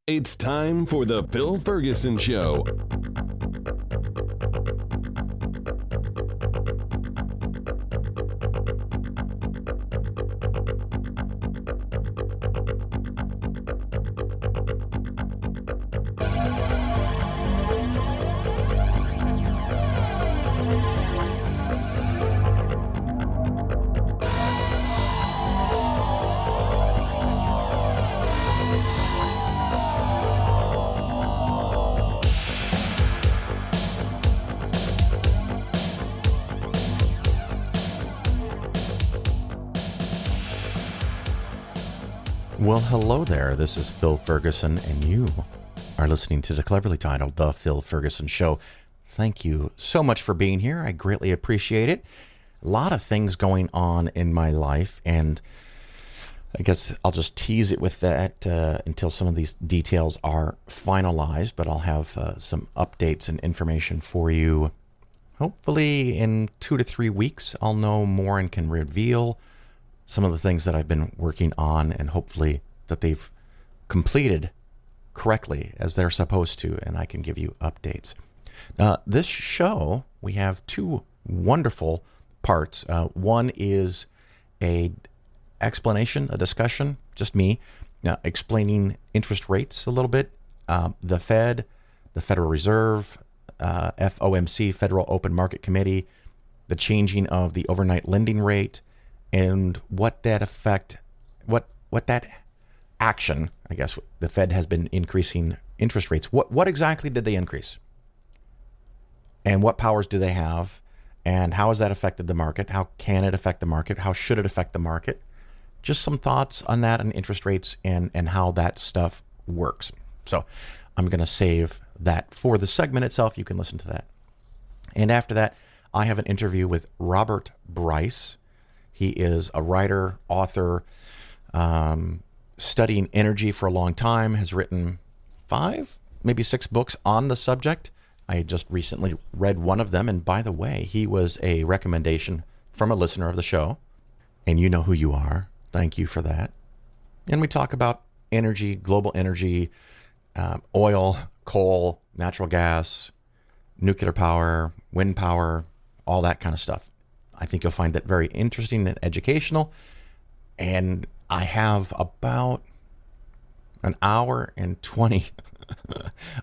It's time for the Phil Ferguson Show. Well, hello there. This is Phil Ferguson, and you are listening to the cleverly titled The Phil Ferguson Show. Thank you so much for being here. I greatly appreciate it. A lot of things going on in my life, and I guess I'll just tease it with that until some of these details are finalized, but I'll have some updates and information for you. Hopefully in 2 to 3 weeks, I'll know more and can reveal some of the things that I've been working on, and hopefully that they've completed correctly as they're supposed to, and I can give you updates. This show, we have two wonderful parts. One is a explanation, a discussion, just me, explaining interest rates a little bit, the Fed, the Federal Reserve, FOMC, Federal Open Market Committee, the changing of the overnight lending rate, and what that effect, what that action, I guess, the Fed has been increasing interest rates. What exactly did they increase? And what powers do they have? And how has that affected the market? How can it affect the market? How should it affect the market? Just some thoughts on that and interest rates and how that stuff works. So I'm going to save that for the segment itself. You can listen to that. And after that, I have an interview with Robert Bryce. He is a writer, author, studying energy for a long time, has written 5, maybe 6 books on the subject. I just recently read one of them, and by the way, he was a recommendation from a listener of the show, and you know who you are. Thank you for that. And we talk about energy, global energy, oil, coal, natural gas, nuclear power, wind power, all that kind of stuff. I think you'll find that very interesting and educational. And I have about an hour and 20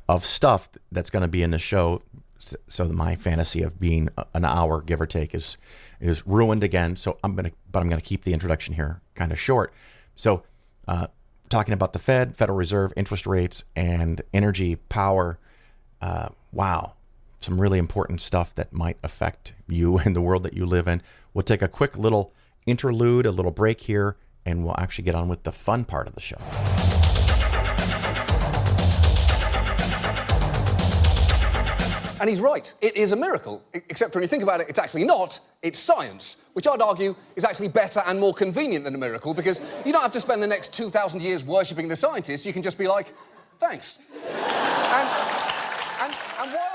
of stuff that's going to be in the show. So my fantasy of being an hour, give or take, is ruined again. So I'm going to keep the introduction here kind of short. So talking about the Fed, Federal Reserve, interest rates, and energy, power. Wow. Some really important stuff that might affect you and the world that you live in. We'll take a quick little interlude, a little break here, and we'll actually get on with the fun part of the show. And he's right. It is a miracle. Except when you think about it, it's actually not. It's science, which I'd argue is actually better and more convenient than a miracle, because you don't have to spend the next 2,000 years worshipping the scientists. You can just be like, thanks. and while...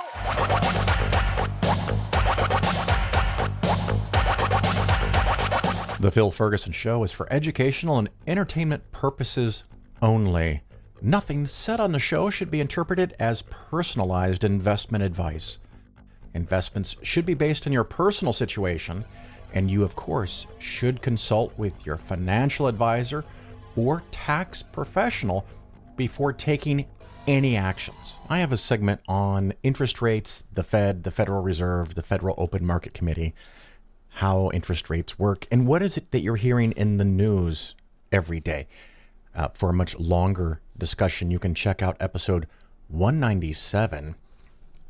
The Phil Ferguson Show is for educational and entertainment purposes only. Nothing said on the show should be interpreted as personalized investment advice. Investments should be based on your personal situation, and you, of course, should consult with your financial advisor or tax professional before taking any actions. I have a segment on interest rates, the Fed, the Federal Reserve, the Federal Open Market Committee, how interest rates work, and what is it that you're hearing in the news every day. For a much longer discussion, you can check out episode 197,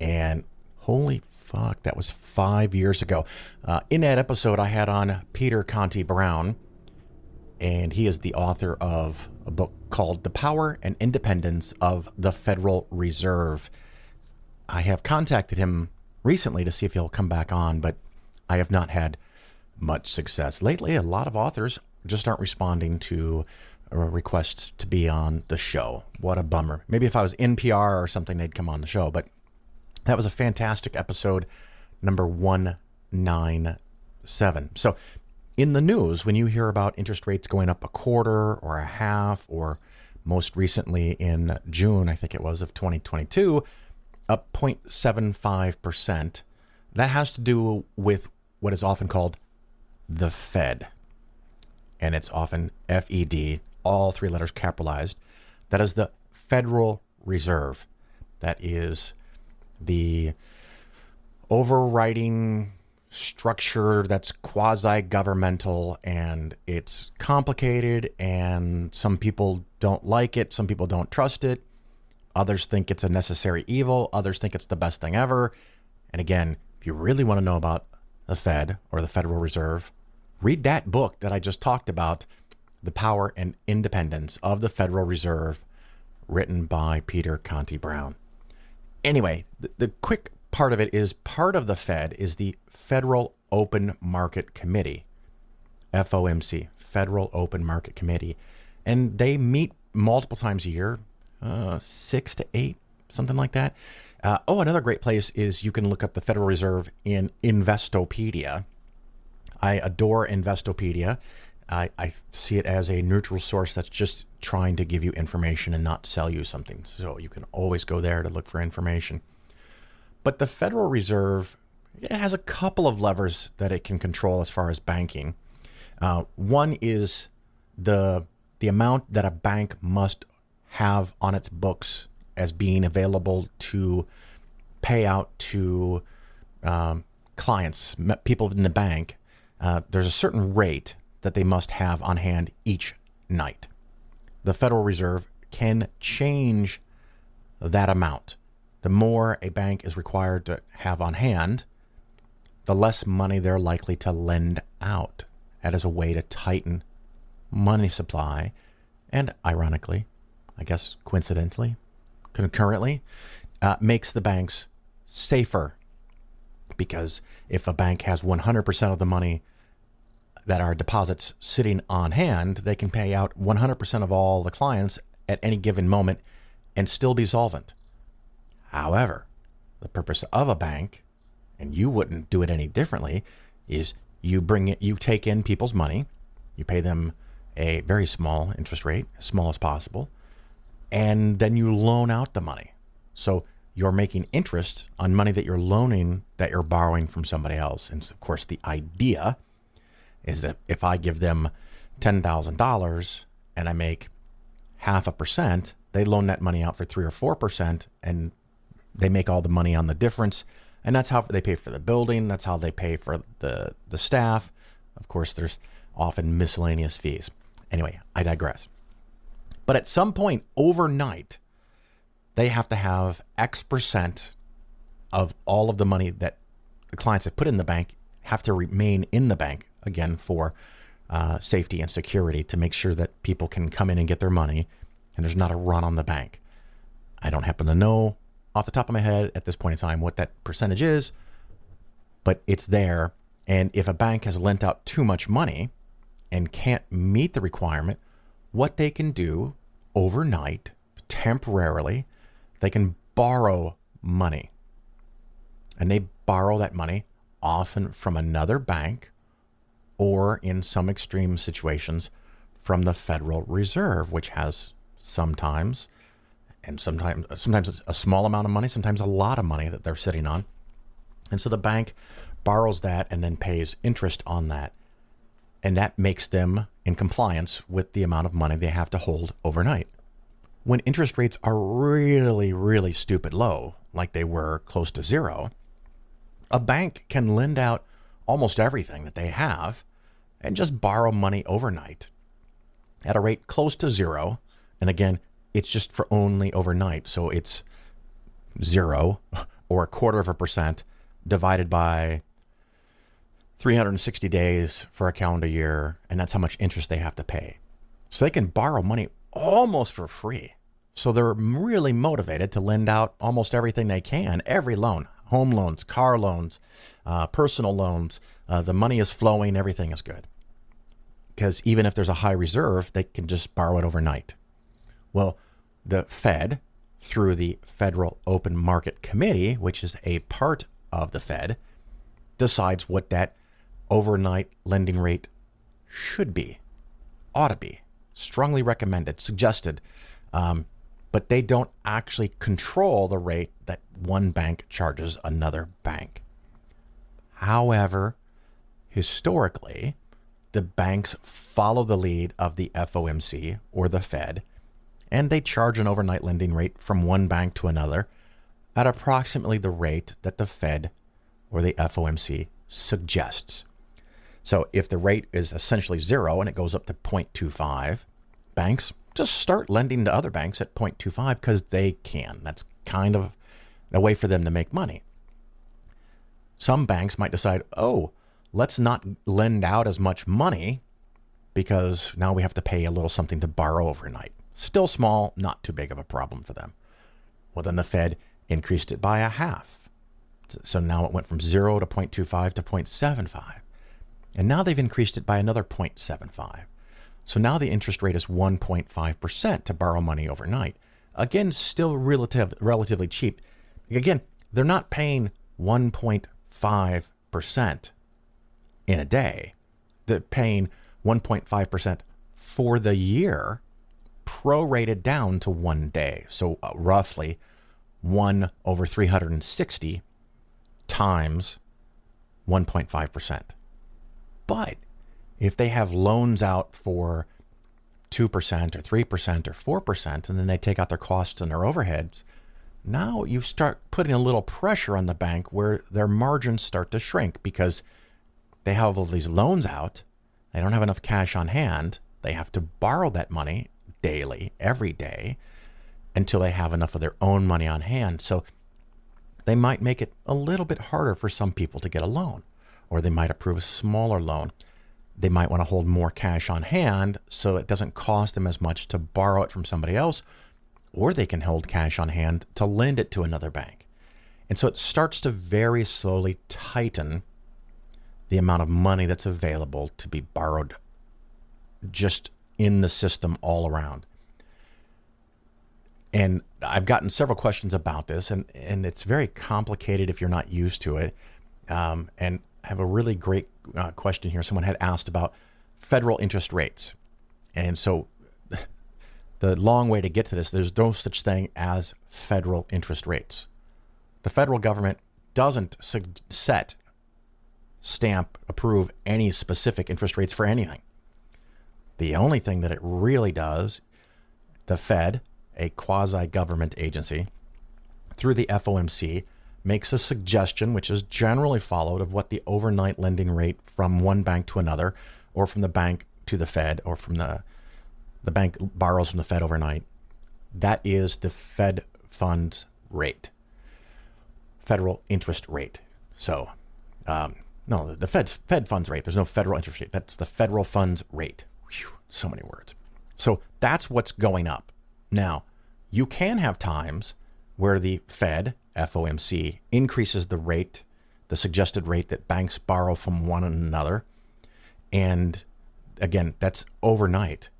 and holy fuck, that was 5 years ago. In that episode, I had on Peter Conti Brown, and he is the author of a book called The Power and Independence of the Federal Reserve. I have contacted him recently to see if he'll come back on, but I have not had much success. Lately, a lot of authors just aren't responding to requests to be on the show. What a bummer. Maybe if I was NPR or something, they'd come on the show. But that was a fantastic episode, number 197. So in the news, when you hear about interest rates going up a quarter or a half or most recently in June, I think it was, of 2022, up 0.75%. That has to do with what is often called the Fed. And it's often FED, all three letters capitalized. That is the Federal Reserve. That is the overriding structure that's quasi-governmental, and it's complicated, and some people don't like it, some people don't trust it, others think it's a necessary evil, others think it's the best thing ever. And again, if you really want to know about the Fed or the Federal Reserve, read that book that I just talked about, The Power and Independence of the Federal Reserve, written by Peter Conti Brown. Anyway, the quick part of it is part of the Fed is the Federal Open Market Committee, FOMC, Federal Open Market Committee. And they meet multiple times a year, 6 to 8, something like that. Another great place is you can look up the Federal Reserve in Investopedia. I adore Investopedia. I see it as a neutral source that's just trying to give you information and not sell you something. So you can always go there to look for information. But the Federal Reserve, it has a couple of levers that it can control as far as banking. One is the amount that a bank must have on its books as being available to pay out to clients, people in the bank. There's a certain rate that they must have on hand each night. The Federal Reserve can change that amount. The more a bank is required to have on hand, the less money they're likely to lend out. That is a way to tighten money supply. And ironically, I guess coincidentally, concurrently, makes the banks safer. Because if a bank has 100% of the money that are deposits sitting on hand, they can pay out 100% of all the clients at any given moment and still be solvent. However, the purpose of a bank, and you wouldn't do it any differently, is you take in people's money, you pay them a very small interest rate, as small as possible, and then you loan out the money. So you're making interest on money that you're loaning, that you're borrowing from somebody else. And of course, the idea is that if I give them $10,000 and I make 0.5%, they loan that money out for 3 or 4%, and they make all the money on the difference. And that's how they pay for the building. That's how they pay for the staff. Of course, there's often miscellaneous fees. Anyway, I digress. But at some point overnight, they have to have X% of all of the money that the clients have put in the bank have to remain in the bank, again, for safety and security, to make sure that people can come in and get their money and there's not a run on the bank. I don't happen to know off the top of my head at this point in time what that percentage is, but it's there. And if a bank has lent out too much money and can't meet the requirement, what they can do overnight, temporarily, they can borrow money. And they borrow that money often from another bank, or in some extreme situations from the Federal Reserve, which has sometimes a small amount of money, sometimes a lot of money that they're sitting on. And so the bank borrows that and then pays interest on that. And that makes them in compliance with the amount of money they have to hold overnight. When interest rates are really, really stupid low, like they were close to zero, a bank can lend out almost everything that they have and just borrow money overnight at a rate close to zero. And again, it's just for only overnight. So it's 0 or 0.25% divided by 360 days for a calendar year. And that's how much interest they have to pay. So they can borrow money almost for free. So they're really motivated to lend out almost everything they can, every loan, home loans, car loans, personal loans. The money is flowing, everything is good. Because even if there's a high reserve, they can just borrow it overnight. Well, the Fed, through the Federal Open Market Committee, which is a part of the Fed, decides what that overnight lending rate should be, ought to be, strongly recommended, suggested, But they don't actually control the rate that one bank charges another bank. However, historically, the banks follow the lead of the FOMC or the Fed, and they charge an overnight lending rate from one bank to another at approximately the rate that the Fed or the FOMC suggests. So if the rate is essentially zero and it goes up to 0.25, banks just start lending to other banks at 0.25 because they can. That's kind of a way for them to make money. Some banks might decide, oh, let's not lend out as much money because now we have to pay a little something to borrow overnight. Still small, not too big of a problem for them. Well, then the Fed increased it by a half. So now it went from 0 to 0.25 to 0.75. And now they've increased it by another 0.75. So now the interest rate is 1.5% to borrow money overnight. Again, still relatively cheap. Again, they're not paying 1.5% in a day. They're paying 1.5% for the year, prorated down to 1 day. So roughly 1 over 360 times 1.5%. But if they have loans out for 2% or 3% or 4%, and then they take out their costs and their overheads, now you start putting a little pressure on the bank where their margins start to shrink because they have all these loans out. They don't have enough cash on hand. They have to borrow that money daily, every day, until they have enough of their own money on hand. So they might make it a little bit harder for some people to get a loan, or they might approve a smaller loan. They might want to hold more cash on hand so it doesn't cost them as much to borrow it from somebody else, or they can hold cash on hand to lend it to another bank. And so it starts to very slowly tighten the amount of money that's available to be borrowed just in the system all around. And I've gotten several questions about this, and it's very complicated if you're not used to it. And I have a really great question here. Someone had asked about federal interest rates. And so the long way to get to this, there's no such thing as federal interest rates. The federal government doesn't set, stamp, approve any specific interest rates for anything. The only thing that it really does, the Fed, a quasi-government agency, through the FOMC, makes a suggestion, which is generally followed, of what the overnight lending rate from one bank to another, or from the bank to the Fed, or from the bank borrows from the Fed overnight. That is the Fed funds rate, federal interest rate. So, no, the Fed funds rate. There's no federal interest rate. That's the federal funds rate. Whew, so many words. So that's what's going up. Now, you can have times where the Fed, FOMC, increases the rate, the suggested rate that banks borrow from one another. And again, that's overnight.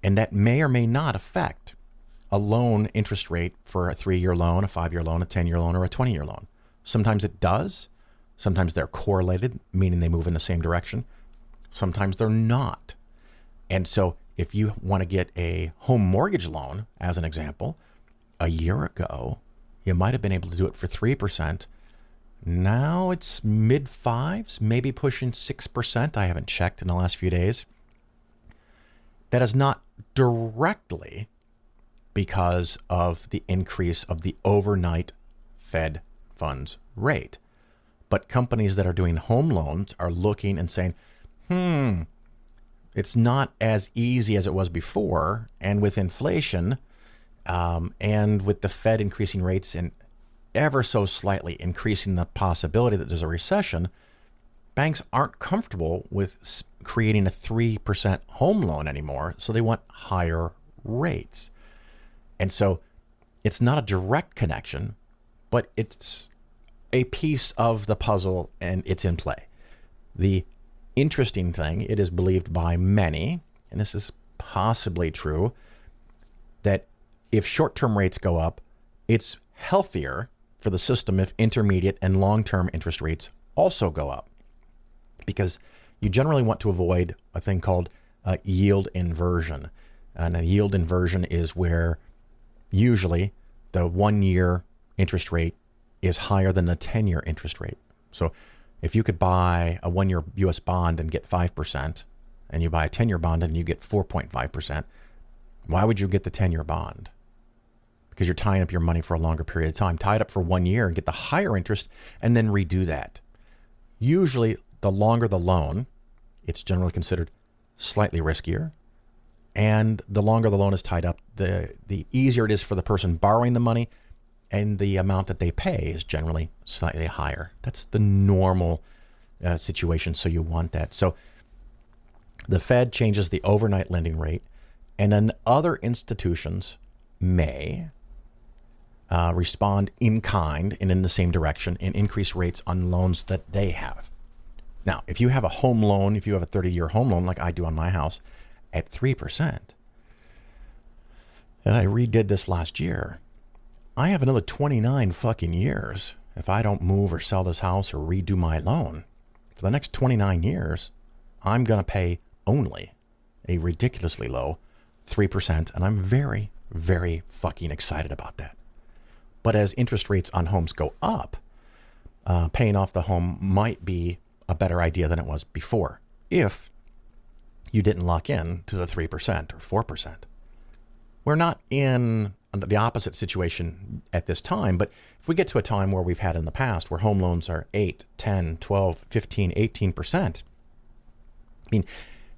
And that may or may not affect a loan interest rate for a 3-year loan, a 5-year loan, a 10-year loan, or a 20-year loan. Sometimes it does. Sometimes they're correlated, meaning they move in the same direction. Sometimes they're not. And so if you want to get a home mortgage loan, as an example, a year ago, you might have been able to do it for 3%. Now it's mid-5s, maybe pushing 6%. I haven't checked in the last few days. That is not directly because of the increase of the overnight Fed funds rate. But companies that are doing home loans are looking and saying, it's not as easy as it was before. And with inflation, and with the Fed increasing rates and ever so slightly increasing the possibility that there's a recession, banks aren't comfortable with creating a 3% home loan anymore. So they want higher rates. And so it's not a direct connection, but it's a piece of the puzzle and it's in play. The interesting thing, it is believed by many, and this is possibly true, that if short-term rates go up, it's healthier for the system if intermediate and long-term interest rates also go up. Because you generally want to avoid a thing called yield inversion. And a yield inversion is where usually the 1-year interest rate is higher than the 10-year interest rate. So if you could buy a 1-year U.S. bond and get 5%, and you buy a 10-year bond and you get 4.5%, why would you get the 10-year bond? Because you're tying up your money for a longer period of time. Tie it up for 1 year and get the higher interest and then redo that. Usually, the longer the loan, it's generally considered slightly riskier. And the longer the loan is tied up, the easier it is for the person borrowing the money, and the amount that they pay is generally slightly higher. That's the normal situation, so you want that. So the Fed changes the overnight lending rate, and then other institutions may respond in kind and in the same direction and increase rates on loans that they have. Now, if you have a home loan, if you have a 30-year home loan like I do on my house at 3%, and I redid this last year, I have another 29 fucking years if I don't move or sell this house or redo my loan. For the next 29 years, I'm going to pay only a ridiculously low 3%, and I'm very, very fucking excited about that. But as interest rates on homes go up, paying off the home might be a better idea than it was before if you didn't lock in to the 3% or 4%. We're not in the opposite situation at this time, but if we get to a time where we've had in the past where home loans are 8, 10, 12, 15, 18%, I mean,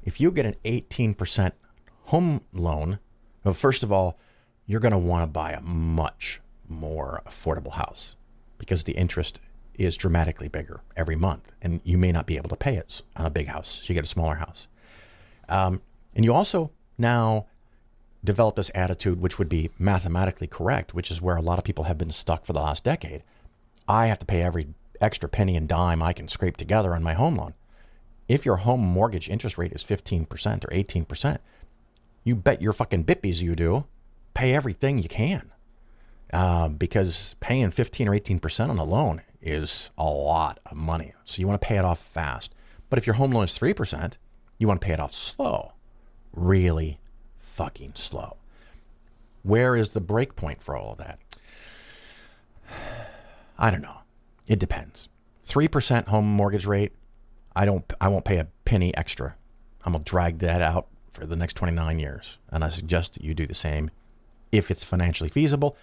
if you get an 18% home loan, well, first of all, you're going to want to buy a much more affordable house because the interest is dramatically bigger every month, and you may not be able to pay it on a big house, so you get a smaller house. And you also now develop this attitude, which would be mathematically correct, which is where a lot of people have been stuck for the last decade. I have to pay every extra penny and dime I can scrape together on my home loan. If your home mortgage interest rate is 15% or 18%, you bet your fucking bippies you do pay everything you can. Because paying 15 or 18% on a loan is a lot of money. So you want to pay it off fast. But if your home loan is 3%, you want to pay it off slow. Really fucking slow. Where is the break point for all of that? I don't know. It depends. 3% home mortgage rate, I won't pay a penny extra. I'm going to drag that out for the next 29 years. And I suggest that you do the same if it's financially feasible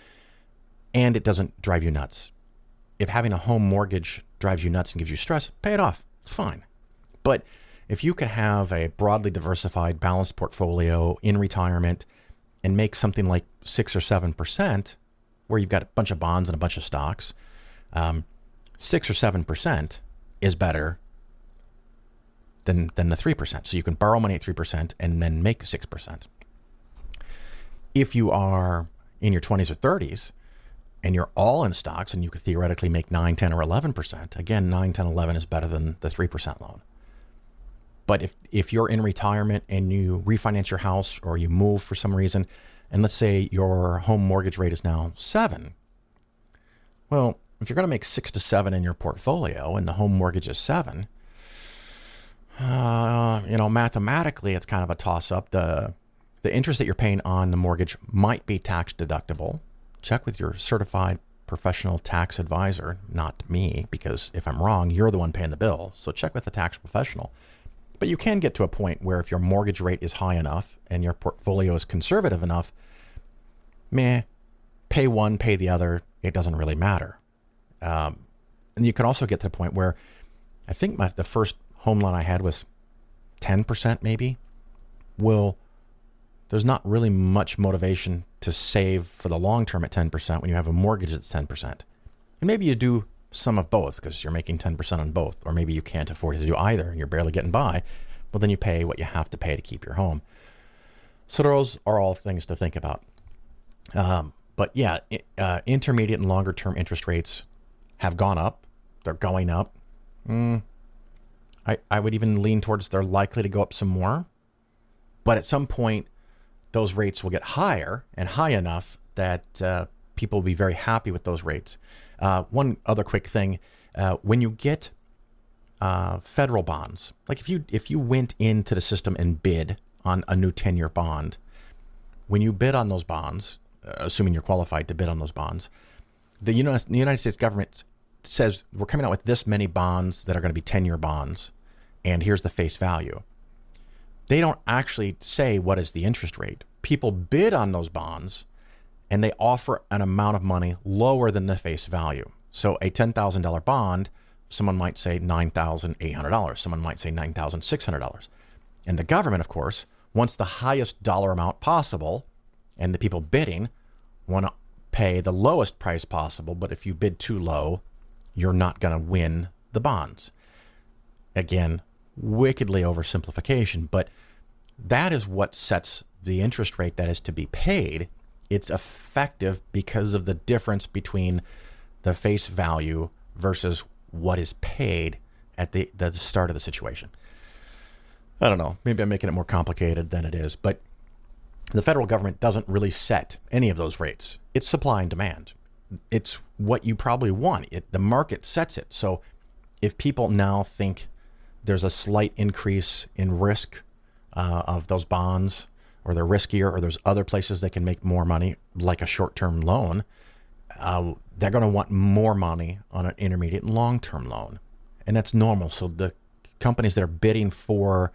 and it doesn't drive you nuts. If having a home mortgage drives you nuts and gives you stress, pay it off. It's fine. But if you could have a broadly diversified, balanced portfolio in retirement and make something like 6 or 7%, where you've got a bunch of bonds and a bunch of stocks, 6 or 7% is better than the 3%. So you can borrow money at 3% and then make 6%. If you are in your 20s or 30s and you're all in stocks and you could theoretically make 9, 10, or 11%, again, 9, 10, 11 is better than the 3% loan. But if you're in retirement and you refinance your house or you move for some reason, and let's say your home mortgage rate is now 7, well, if you're going to make 6 to 7 in your portfolio and the home mortgage is 7, mathematically it's kind of a toss-up. The interest that you're paying on the mortgage might be tax deductible. Check with your certified professional tax advisor, not me, because if I'm wrong, you're the one paying the bill. So check with the tax professional. But you can get to a point where if your mortgage rate is high enough and your portfolio is conservative enough, pay one, pay the other, it doesn't really matter. And you can also get to the point where I think the first home loan I had was 10% maybe. Well, there's not really much motivation to save for the long term at 10% when you have a mortgage that's 10%. And maybe you do some of both because you're making 10% on both, or maybe you can't afford to do either and you're barely getting by. Well, then you pay what you have to pay to keep your home. So those are all things to think about. But yeah, intermediate and longer term interest rates have gone up. They're going up. I would even lean towards they're likely to go up some more. But at some point, those rates will get higher and high enough that people will be very happy with those rates. One other quick thing, when you get federal bonds, like if you went into the system and bid on a new 10-year bond, when you bid on those bonds, assuming you're qualified to bid on those bonds, the United States government says we're coming out with this many bonds that are going to be 10-year bonds, and here's the face value. They don't actually say what is the interest rate. People bid on those bonds, and they offer an amount of money lower than the face value. So a $10,000 bond, someone might say $9,800. Someone might say $9,600. And the government, of course, wants the highest dollar amount possible, and the people bidding want to pay the lowest price possible. But if you bid too low, you're not going to win the bonds. Again, wickedly oversimplification, but that is what sets the interest rate that is to be paid. It's effective because of the difference between the face value versus what is paid at the start of the situation. I don't know. Maybe I'm making it more complicated than it is, but the federal government doesn't really set any of those rates. It's supply and demand. It's what you probably want. The market sets it. So if people now think there's a slight increase in risk of those bonds, or they're riskier, or there's other places they can make more money, like a short-term loan, they're going to want more money on an intermediate and long-term loan. And that's normal. So the companies that are bidding for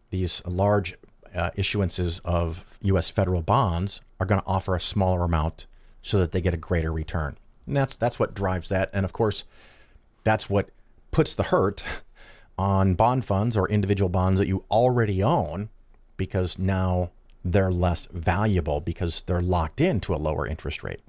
these large issuances of U.S. federal bonds are going to offer a smaller amount so that they get a greater return. And that's what drives that. And of course, that's what puts the hurt on bond funds or individual bonds that you already own, because now they're less valuable because they're locked into a lower interest rate.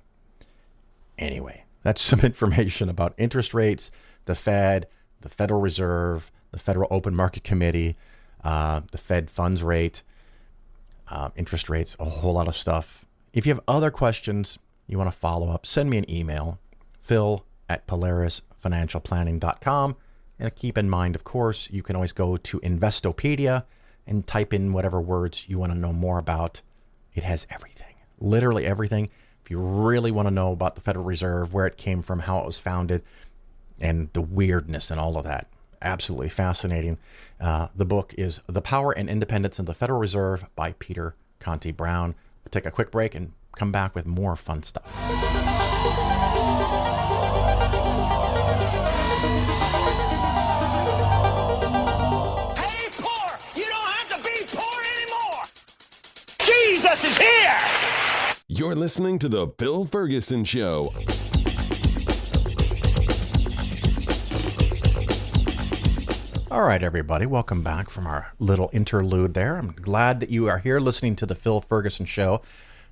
Anyway, that's some information about interest rates, the Fed, the Federal Reserve, the Federal Open Market Committee, the Fed funds rate, interest rates, a whole lot of stuff. If you have other questions you want to follow up, send me an email, phil@polarisfinancialplanning.com. And keep in mind, of course, you can always go to Investopedia and type in whatever words you want to know more about. It has everything, literally everything. If you really want to know about the Federal Reserve, where it came from, how it was founded, and the weirdness and all of that, absolutely fascinating. The book is The Power and Independence of the Federal Reserve by Peter Conti Brown. We'll take a quick break and come back with more fun stuff. Jesus is here! You're listening to The Bill Ferguson Show. All right, everybody, welcome back from our little interlude there. I'm glad that you are here listening to The Phil Ferguson Show.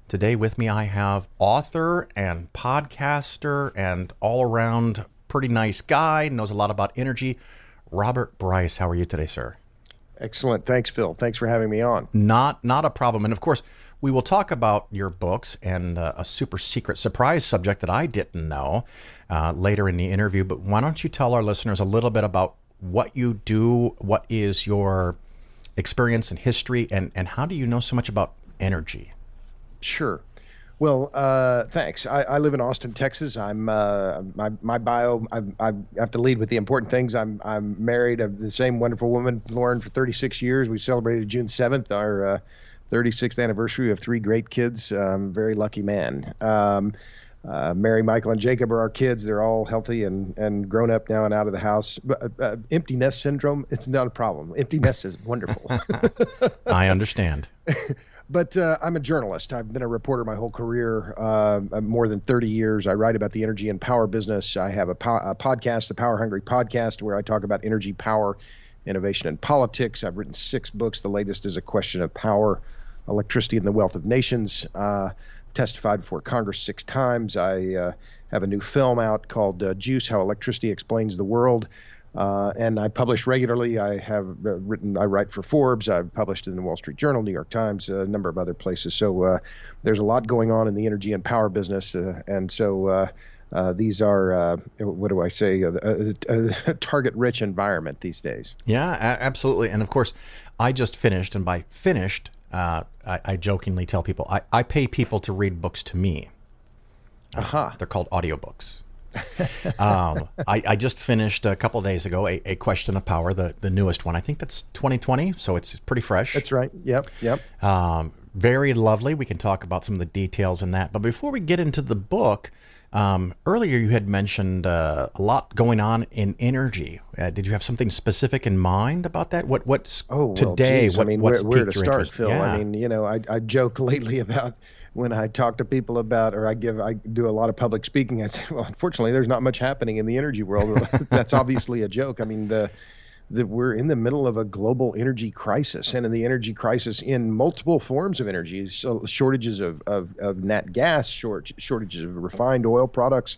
Today with me I have author and podcaster and all-around pretty nice guy, knows a lot about energy, Robert Bryce. How are you today, sir? Excellent. Thanks, Phil. Thanks for having me on. Not a problem. And of course, we will talk about your books and a super secret surprise subject that I didn't know later in the interview. But why don't you tell our listeners a little bit about what you do, what is your experience and history, and how do you know so much about energy? Sure. Well, thanks. I live in Austin, Texas. I'm my bio. I have to lead with the important things. I'm married to the same wonderful woman, Lauren, for 36 years. We celebrated June 7th, our 36th anniversary. We have 3 great kids. I'm a very lucky man. Mary, Michael, and Jacob are our kids. They're all healthy and grown up now and out of the house. Empty nest syndrome, it's not a problem. Empty nest is wonderful. I understand. But I'm a journalist. I've been a reporter my whole career, more than 30 years. I write about the energy and power business. I have a podcast, the Power Hungry Podcast, where I talk about energy, power, innovation, and politics. I've written 6 books. The latest is A Question of Power, Electricity and the Wealth of Nations. Testified before Congress 6 times. I have a new film out called Juice, How Electricity Explains the World. And I publish regularly. I have I write for Forbes. I've published in the Wall Street Journal, New York Times, a number of other places. So there's a lot going on in the energy and power business. And so these are, what do I say, a target-rich environment these days. Yeah, absolutely. And of course, I just finished, and by finished, I jokingly tell people, I pay people to read books to me. They're called audiobooks. I just finished a couple of days ago a Question of Power, the newest one. I think that's 2020, so it's pretty fresh. That's right. Yep. Very lovely. We can talk about some of the details in that. But before we get into the book, earlier you had mentioned a lot going on in energy. Did you have something specific in mind about that? What's today? Geez. What's where to piqued your start, interest? Phil? Yeah. I mean, I joke lately about when I talk to people about, or I do a lot of public speaking. I say, well, unfortunately, there's not much happening in the energy world. That's obviously a joke. I mean, we're in the middle of a global energy crisis, and in the energy crisis in multiple forms of energy, so shortages of nat gas, shortages of refined oil products,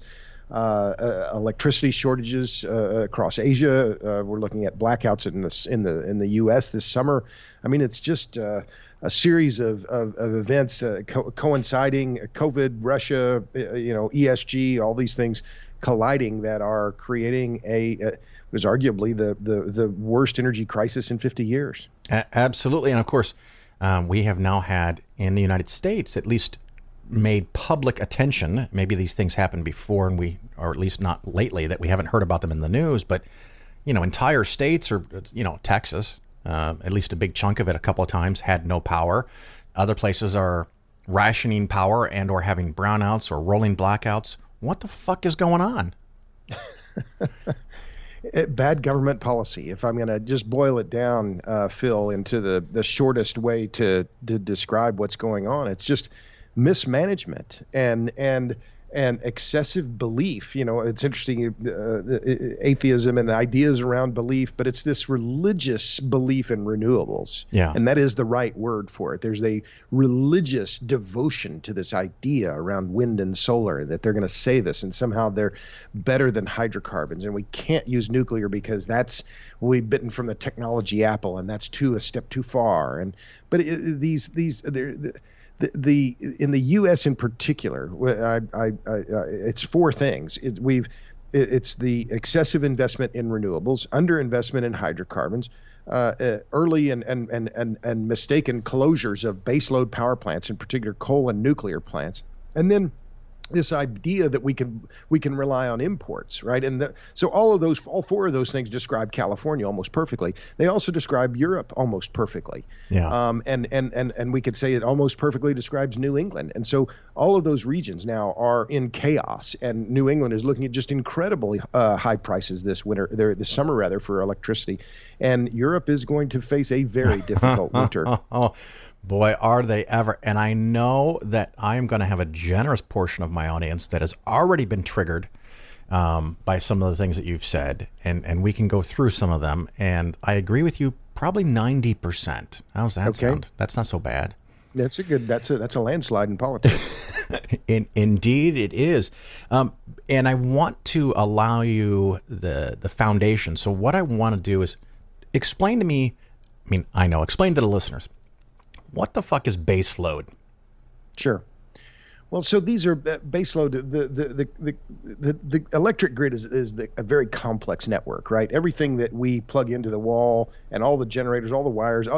electricity shortages across Asia. We're looking at blackouts in the U.S. this summer. I mean, it's just a series of events coinciding: COVID, Russia, ESG, all these things colliding that are creating was arguably the worst energy crisis in 50 years. Absolutely. And of course, we have now had in the United States at least made public attention. Maybe these things happened before or at least not lately, that we haven't heard about them in the news, but entire states, or Texas, at least a big chunk of it a couple of times, had no power. Other places are rationing power and or having brownouts or rolling blackouts. What the fuck is going on? Bad government policy. If I'm going to just boil it down, Phil, into the shortest way to describe what's going on, it's just mismanagement and excessive belief. It's interesting, atheism and ideas around belief, but it's this religious belief in renewables. Yeah. And that is the right word for it. There's a religious devotion to this idea around wind and solar, that they're going to say this and somehow they're better than hydrocarbons, and we can't use nuclear because we've bitten from the technology apple, and that's a step too far. But in the U.S. in particular, it's four things. It's the excessive investment in renewables, underinvestment in hydrocarbons, early and mistaken closures of baseload power plants, in particular coal and nuclear plants, and then this idea that we can rely on imports, right? And so all four of those things describe California almost perfectly. They also describe Europe almost perfectly. Yeah. And we could say it almost perfectly describes New England. And so all of those regions now are in chaos, and New England is looking at just incredibly high prices this summer rather, for electricity. And Europe is going to face a very difficult winter. Boy, are they ever. And I know that I am going to have a generous portion of my audience that has already been triggered by some of the things that you've said. And we can go through some of them. And I agree with you, probably 90%. How's that sound? That's not so bad. That's a landslide in politics. Indeed, it is. And I want to allow you the foundation. So what I want to do is explain to me, explain to the listeners, what the fuck is base load? Sure. Well, so these are base load. The electric grid is a very complex network, right? Everything that we plug into the wall and all the generators, all the wires,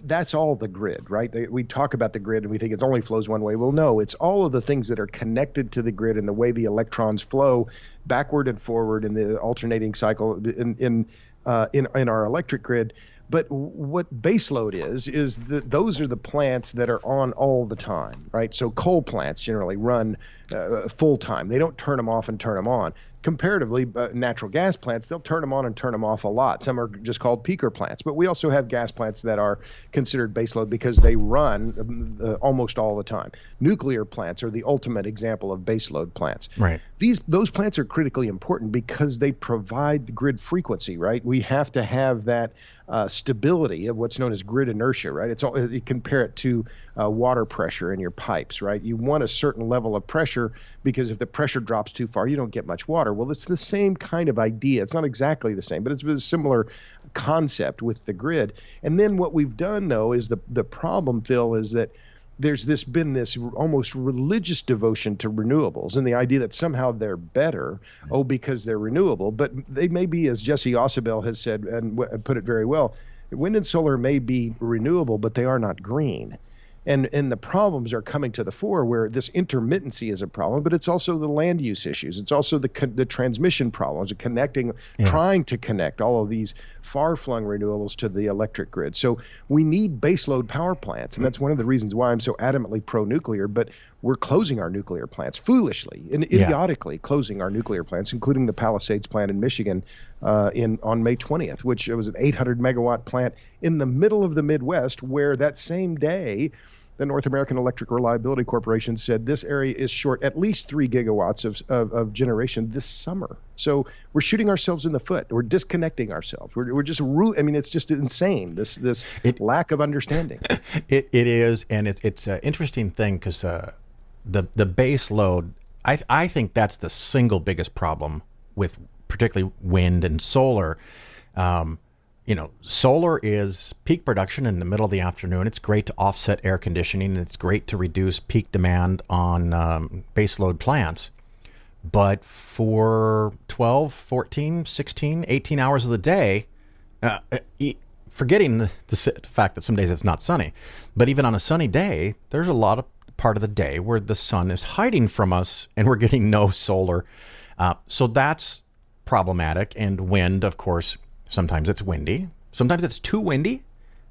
that's all the grid, right? We talk about the grid and we think it only flows one way. Well, no, it's all of the things that are connected to the grid and the way the electrons flow backward and forward in the alternating cycle in our electric grid. But what baseload is that those are the plants that are on all the time, right? So coal plants generally run full time. They don't turn them off and turn them on. Comparatively, natural gas plants, they'll turn them on and turn them off a lot. Some are just called peaker plants. But we also have gas plants that are considered baseload because they run almost all the time. Nuclear plants are the ultimate example of baseload plants. Right. Those plants are critically important because they provide the grid frequency, right? We have to have that stability of what's known as grid inertia, right? You compare it to water pressure in your pipes, right? You want a certain level of pressure because if the pressure drops too far, you don't get much water. Well, it's the same kind of idea. It's not exactly the same, but it's a similar concept with the grid. And then what we've done, though, is the problem, Phil, is that there's been this almost religious devotion to renewables and the idea that somehow they're better, because they're renewable. But they may be, as Jesse Ausubel has said and put it very well, wind and solar may be renewable, but they are not green. And the problems are coming to the fore where this intermittency is a problem, but it's also the land use issues. It's also the transmission problems, trying to connect all of these far-flung renewables to the electric grid. So we need baseload power plants, and that's one of the reasons why I'm so adamantly pro-nuclear, but we're closing our nuclear plants foolishly and idiotically closing our nuclear plants, including the Palisades plant in Michigan on May 20th, which was an 800 megawatt plant in the middle of the Midwest, where that same day the North American Electric Reliability Corporation said this area is short at least 3 gigawatts of generation this summer. So we're shooting ourselves in the foot. We're disconnecting ourselves. We're just it's just insane, this lack of understanding. It is, and it's an interesting thing because the base load, I think that's the single biggest problem with particularly wind and solar. Solar is peak production in the middle of the afternoon. It's great to offset air conditioning. It's great to reduce peak demand on baseload plants. But for 12, 14, 16, 18 hours of the day, forgetting the fact that some days it's not sunny, but even on a sunny day, there's a lot of part of the day where the sun is hiding from us and we're getting no solar. So that's problematic. And wind, of course, sometimes it's windy, sometimes it's too windy,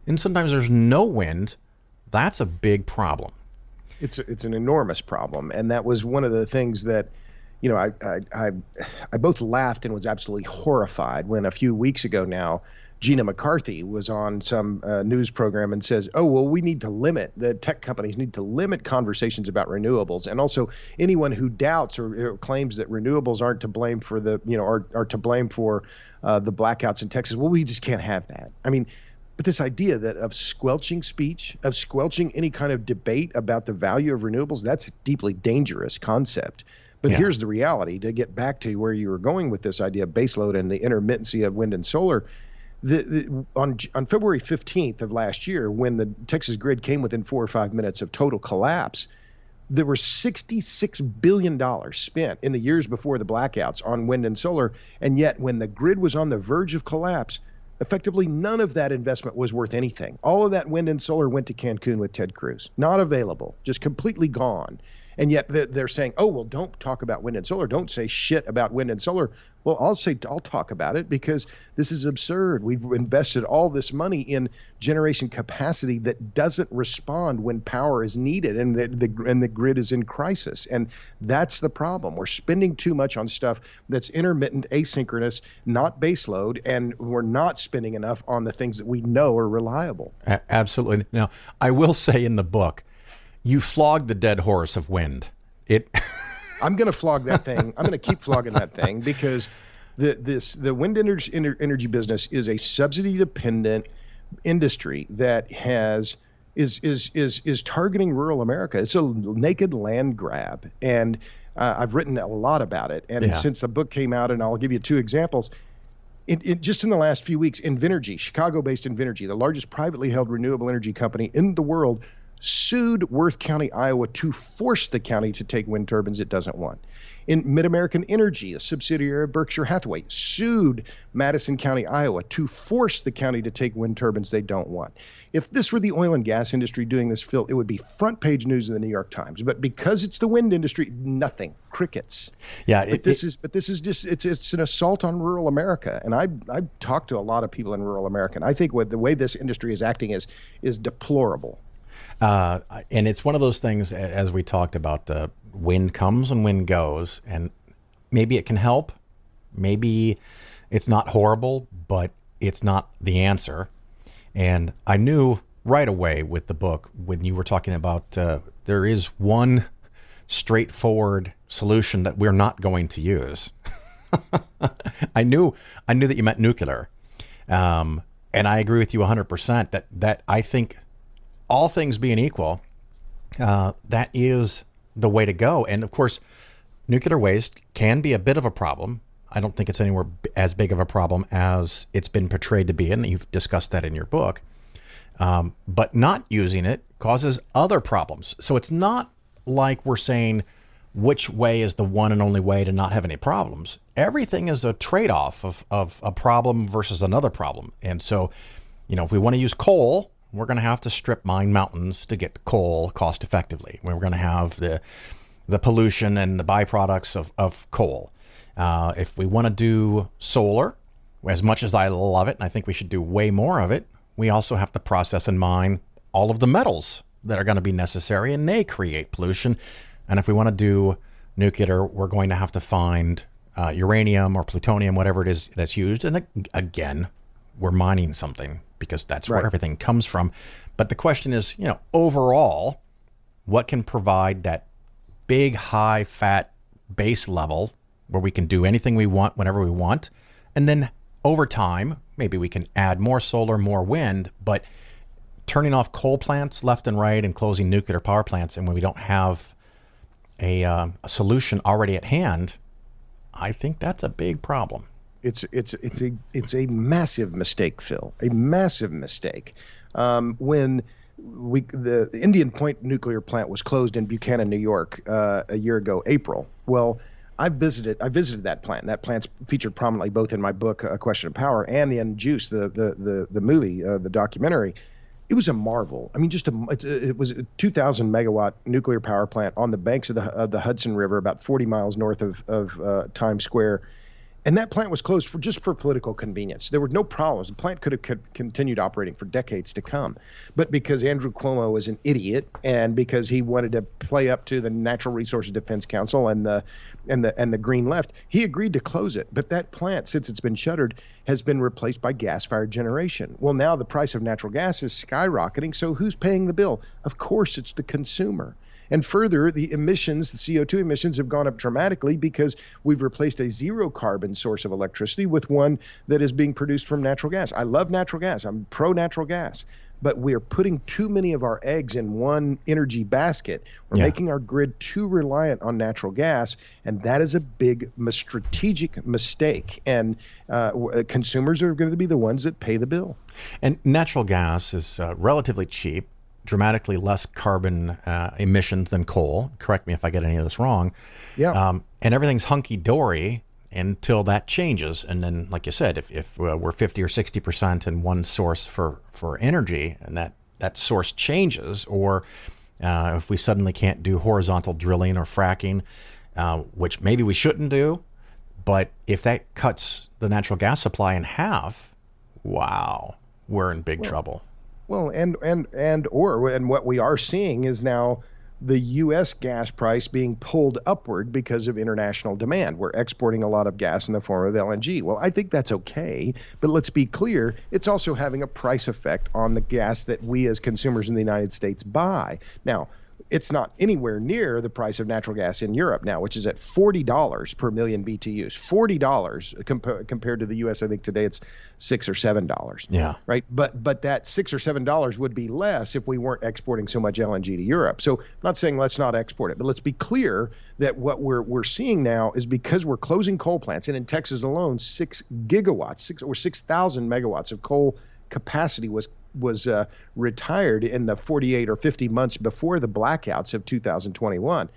and sometimes there's no wind. That's a big problem. It's an enormous problem, and that was one of the things that, I both laughed and was absolutely horrified when a few weeks ago now, Gina McCarthy was on some news program and says, oh, well, the tech companies need to limit conversations about renewables. And also anyone who doubts or claims that renewables aren't to blame for the blackouts in Texas. Well, we just can't have that. I mean, but this idea of squelching speech, of squelching any kind of debate about the value of renewables, that's a deeply dangerous concept. But here's the reality, to get back to where you were going with this idea of baseload and the intermittency of wind and solar. On February 15th of last year, when the Texas grid came within 4 or 5 minutes of total collapse, there were $66 billion spent in the years before the blackouts on wind and solar. And yet when the grid was on the verge of collapse, effectively none of that investment was worth anything. All of that wind and solar went to Cancun with Ted Cruz. Not available, just completely gone. And yet they're saying, oh, well, don't talk about wind and solar. Don't say shit about wind and solar. Well, I'll talk about it because this is absurd. We've invested all this money in generation capacity that doesn't respond when power is needed and the grid is in crisis. And that's the problem. We're spending too much on stuff that's intermittent, asynchronous, not baseload, and we're not spending enough on the things that we know are reliable. Absolutely. Now, I will say in the book, you flogged the dead horse of wind. I'm going to flog that thing. I'm going to keep flogging that thing because the wind energy business is a subsidy-dependent industry that is targeting rural America. It's a naked land grab, and I've written a lot about it. And since the book came out, and I'll give you 2 examples. Just in the last few weeks, Invenergy, Chicago-based Invenergy, the largest privately held renewable energy company in the world, sued Worth County, Iowa, to force the county to take wind turbines it doesn't want. In Mid-American Energy, a subsidiary of Berkshire Hathaway, sued Madison County, Iowa, to force the county to take wind turbines they don't want. If this were the oil and gas industry doing this, Phil, it would be front page news in the New York Times. But because it's the wind industry, nothing, crickets. Yeah, this is just it's an assault on rural America. And I've talked to a lot of people in rural America, and I think the way this industry is acting is deplorable. And it's one of those things, as we talked about, wind comes and wind goes, and maybe it can help. Maybe it's not horrible, but it's not the answer. And I knew right away with the book, when you were talking about there is one straightforward solution that we're not going to use. I knew that you meant nuclear. And I agree with you 100% that I think, all things being equal, that is the way to go. And of course, nuclear waste can be a bit of a problem. I don't think it's anywhere as big of a problem as it's been portrayed to be, and you've discussed that in your book. But not using it causes other problems. So it's not like we're saying which way is the one and only way to not have any problems. Everything is a trade-off of a problem versus another problem. And so, if we want to use coal, we're going to have to strip mine mountains to get coal cost effectively. We're going to have the pollution and the byproducts of coal. If we want to do solar, as much as I love it, and I think we should do way more of it, we also have to process and mine all of the metals that are going to be necessary, and they create pollution. And if we want to do nuclear, we're going to have to find uranium or plutonium, whatever it is that's used. And again, we're mining something because that's where everything comes from. But the question is, overall, what can provide that big, high fat base level where we can do anything we want whenever we want? And then over time, maybe we can add more solar, more wind, but turning off coal plants left and right and closing nuclear power plants, and when we don't have a solution already at hand, I think that's a big problem. It's a massive mistake, Phil. A massive mistake. When the Indian Point nuclear plant was closed in Buchanan, New York, a year ago, April. Well, I visited that plant. That plant's featured prominently both in my book, A Question of Power, and in Juice, the movie, the documentary. It was a marvel. I mean, it was a 2,000 megawatt nuclear power plant on the banks of the Hudson River, about 40 miles north of Times Square. And that plant was closed just for political convenience. There were no problems. The plant could have continued operating for decades to come. But because Andrew Cuomo was an idiot, and because he wanted to play up to the Natural Resources Defense Council and the Green Left, he agreed to close it. But that plant, since it's been shuttered, has been replaced by gas-fired generation. Well, now the price of natural gas is skyrocketing, so who's paying the bill? Of course, it's the consumer. And further, the emissions, the CO2 emissions, have gone up dramatically because we've replaced a zero carbon source of electricity with one that is being produced from natural gas. I love natural gas. I'm pro natural gas. But we're putting too many of our eggs in one energy basket. We're making our grid too reliant on natural gas, and that is a big strategic mistake. And consumers are going to be the ones that pay the bill. And natural gas is relatively cheap, dramatically less carbon emissions than coal. Correct me if I get any of this wrong. Yeah. And everything's hunky-dory until that changes. And then, like you said, if we're 50 or 60% in one source for energy, and that source changes, or if we suddenly can't do horizontal drilling or fracking, which maybe we shouldn't do, but if that cuts the natural gas supply in half, wow, we're in big trouble. Well, and what we are seeing is now the U.S. gas price being pulled upward because of international demand. We're exporting a lot of gas in the form of LNG. Well, I think that's okay, but let's be clear, it's also having a price effect on the gas that we as consumers in the United States buy. Now, it's not anywhere near the price of natural gas in Europe now, which is at $40 per million BTUs. $40 compared to the U.S. I think today it's $6 or $7. Yeah. Right. But that $6 or $7 would be less if we weren't exporting so much LNG to Europe. So I'm not saying let's not export it, but let's be clear that what we're seeing now is because we're closing coal plants, and in Texas alone, 6 gigawatts, 6,000 megawatts of coal capacity was retired in the 48 or 50 months before the blackouts of 2021.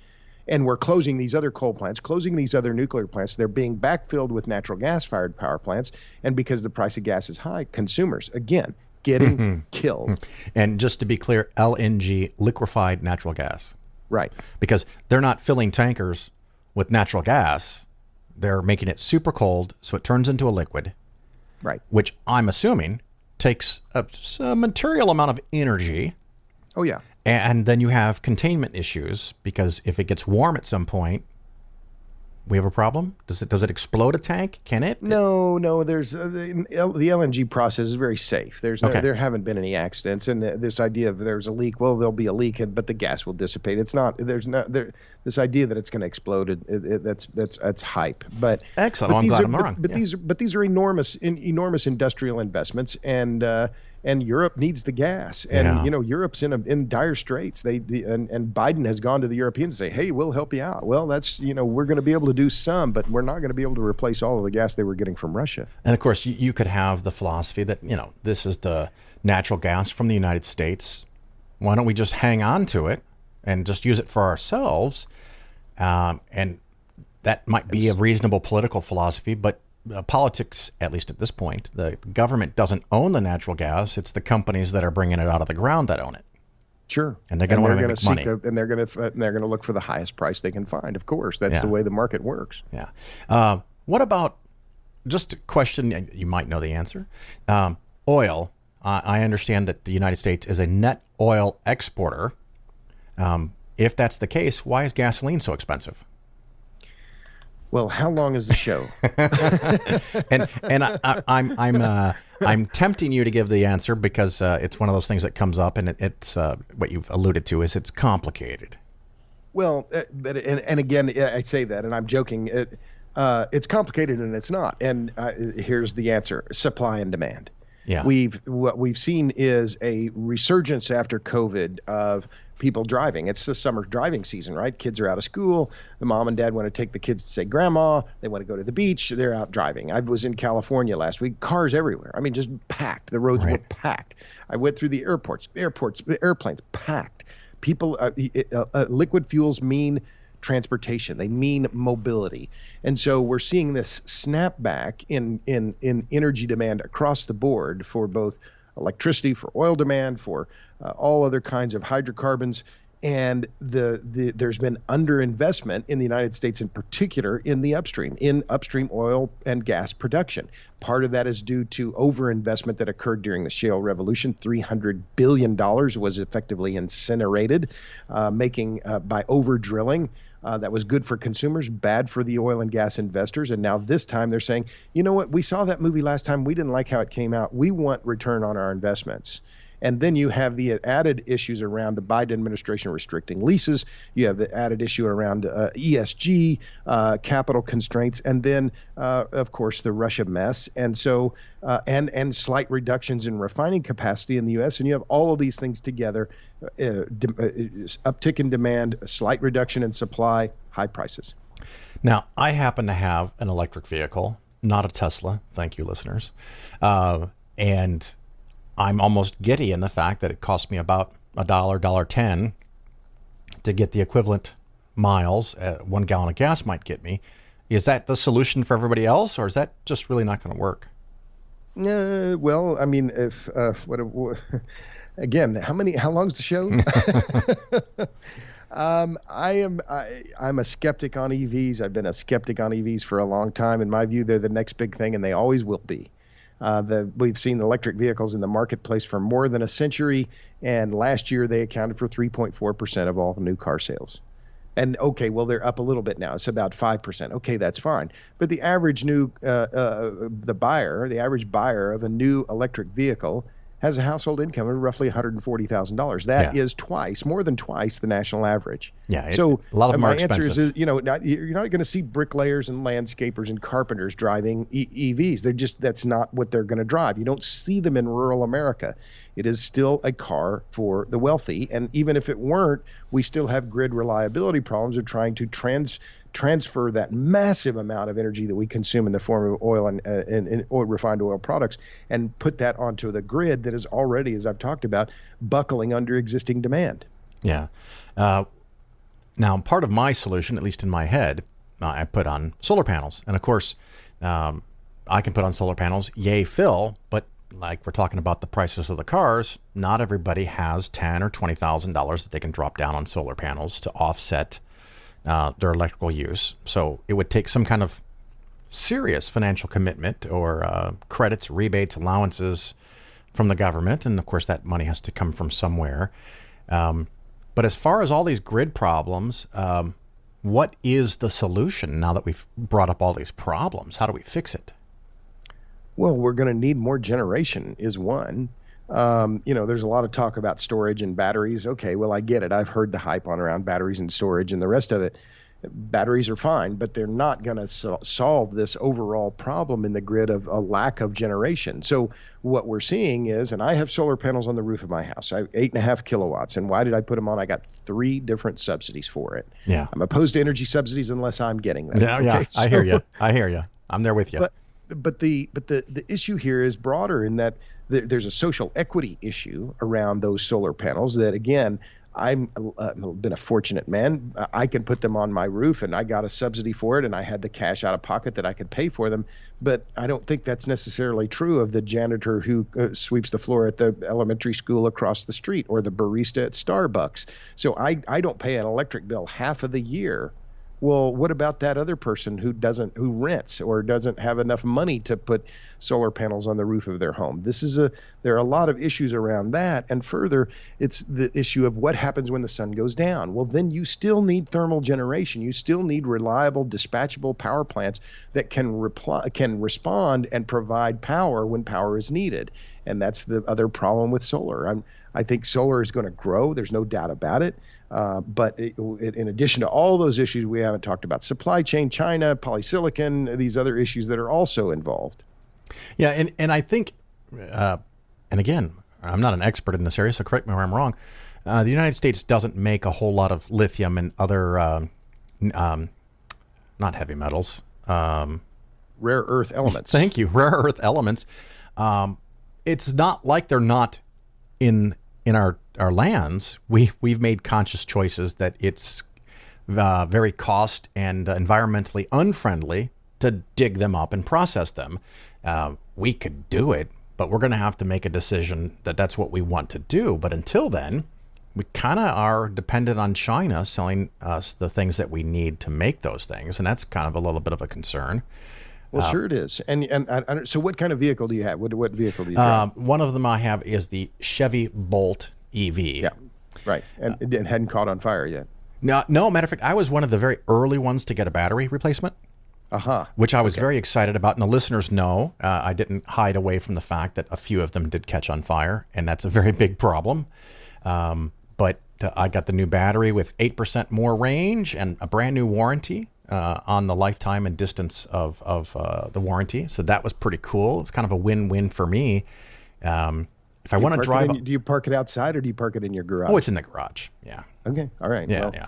And we're closing these other coal plants, closing these other nuclear plants. They're being backfilled with natural gas-fired power plants. And because the price of gas is high, consumers, again, getting killed. And just to be clear, LNG, liquefied natural gas. Right. Because they're not filling tankers with natural gas. They're making it super cold, so it turns into a liquid. Right. Which I'm assuming takes a material amount of energy. Oh, yeah. And then you have containment issues, because if it gets warm at some point, we have a problem. Does it explode a tank? Can it? No. There's the LNG process is very safe. There haven't been any accidents, and this idea of there's a leak. Well, there'll be a leak, but the gas will dissipate. It's not. This idea that it's going to explode. That's hype. But excellent. I'm glad I'm wrong. But these are enormous industrial investments, and Europe needs the gas, and Europe's in dire straits. And Biden has gone to the Europeans and say, "Hey, we'll help you out." Well, that's we're going to be able to do some, but we're not going to be able to replace all of the gas they were getting from Russia. And of course, you could have the philosophy that this is the natural gas from the United States. Why don't we just hang on to it and just use it for ourselves? And that might be a reasonable political philosophy, but politics, at least at this point, the government doesn't own the natural gas. It's the companies that are bringing it out of the ground that own it. Sure. And they're going to want to make money. And they're going to look for the highest price they can find. Of course, that's the way the market works. Yeah. What about, just a question, you might know the answer. Oil. I understand that the United States is a net oil exporter. If that's the case, why is gasoline so expensive? Well, how long is the show? I'm tempting you to give the answer because it's one of those things that comes up, and it's what you've alluded to is it's complicated. Well, but again, I say that, and I'm joking. It's complicated, and it's not. And here's the answer: supply and demand. Yeah. What we've seen is a resurgence after COVID of people driving. It's the summer driving season, right? Kids are out of school. The mom and dad want to take the kids to say grandma. They want to go to the beach. They're out driving. I was in California last week. Cars everywhere. I mean, just packed. The roads were packed. I went through the airports, airplanes, packed. People, liquid fuels mean transportation. They mean mobility. And so we're seeing this snapback in energy demand across the board for both electricity, for oil demand, for all other kinds of hydrocarbons. And there's been underinvestment in the United States in particular in upstream oil and gas production. Part of that is due to overinvestment that occurred during the shale revolution. $300 billion was effectively incinerated, by over drilling. That was good for consumers, bad for the oil and gas investors. And now this time they're saying, you know what, we saw that movie last time. We didn't like how it came out. We want return on our investments. And then you have the added issues around the Biden administration restricting leases. You have the added issue around ESG, capital constraints, and then, of course, the Russia mess. And so, and slight reductions in refining capacity in the U.S. And you have all of these things together, uptick in demand, a slight reduction in supply, high prices. Now, I happen to have an electric vehicle, not a Tesla. Thank you, listeners. And I'm almost giddy in the fact that it cost me about $1.10 to get the equivalent miles 1 gallon of gas might get me. Is that the solution for everybody else, or is that just really not going to work? Well, I mean, if again, how long's the show? I'm a skeptic on EVs. I've been a skeptic on EVs for a long time. In my view, they're the next big thing, and they always will be. We've seen electric vehicles in the marketplace for more than a century, and last year they accounted for 3.4% of all new car sales. And okay, well, they're up a little bit now. It's about 5%. Okay, that's fine. But the average the average buyer of a new electric vehicle has a household income of roughly $140,000. That is more than twice the national average. Yeah, so a lot of them are expensive. Answer is, you're not going to see bricklayers and landscapers and carpenters driving EVs. That's not what they're going to drive. You don't see them in rural America. It is still a car for the wealthy. And even if it weren't, we still have grid reliability problems of trying to transfer that massive amount of energy that we consume in the form of oil and refined oil products and put that onto the grid that is already, as I've talked about, buckling under existing demand. Yeah. Now, part of my solution, at least in my head, I put on solar panels. And of course, I can put on solar panels, yay, Phil, but like we're talking about the prices of the cars, not everybody has $10,000 or $20,000 that they can drop down on solar panels to offset their electrical use. So it would take some kind of serious financial commitment or credits, rebates, allowances from the government. And of course, that money has to come from somewhere. But as far as all these grid problems, what is the solution now that we've brought up all these problems? How do we fix it? Well, we're going to need more generation is one. There's a lot of talk about storage and batteries. Okay, well, I get it. I've heard the hype around batteries and storage and the rest of it. Batteries are fine, but they're not going to solve this overall problem in the grid of a lack of generation. So what we're seeing is, and I have solar panels on the roof of my house. I have 8.5 kilowatts. And why did I put them on? I got 3 different subsidies for it. Yeah. I'm opposed to energy subsidies unless I'm getting them. Yeah, okay? I hear you. I'm there with you. But the issue here is broader in that there's a social equity issue around those solar panels that, again, I'm been a fortunate man. I can put them on my roof, and I got a subsidy for it, and I had the cash out of pocket that I could pay for them. But I don't think that's necessarily true of the janitor who sweeps the floor at the elementary school across the street or the barista at Starbucks. So I don't pay an electric bill half of the year. Well, what about that other person who rents or doesn't have enough money to put solar panels on the roof of their home? There are a lot of issues around that. And further, it's the issue of what happens when the sun goes down. Well, then you still need thermal generation. You still need reliable, dispatchable power plants that can respond and provide power when power is needed. And that's the other problem with solar. I think solar is going to grow. There's no doubt about it. But in addition to all those issues we haven't talked about, supply chain, China, polysilicon, these other issues that are also involved. Yeah, and I think, and again, I'm not an expert in this area, so correct me where I'm wrong. The United States doesn't make a whole lot of lithium and other, not heavy metals. Rare earth elements. Thank you, rare earth elements. It's not like they're not in our lands. We've made conscious choices that it's very cost and environmentally unfriendly to dig them up and process them. We could do it, but we're going to have to make a decision that that's what we want to do. But until then, we kind of are dependent on China selling us the things that we need to make those things, and that's kind of a little bit of a concern. Well, sure it is. And so what kind of vehicle do you have? What vehicle do you drive? One of them I have is the Chevy Bolt EV. Yeah, right. And it hadn't caught on fire yet. No, matter of fact, I was one of the very early ones to get a battery replacement. Which I was very excited about. And the listeners know I didn't hide away from the fact that a few of them did catch on fire, and that's a very big problem. But I got the new battery with 8% more range and a brand new warranty on the lifetime and distance of the warranty. So that was pretty cool. It's kind of a win-win for me. If I want to drive... Do you park it outside or do you park it in your garage? Oh, it's in the garage. Yeah. Okay. All right. Yeah.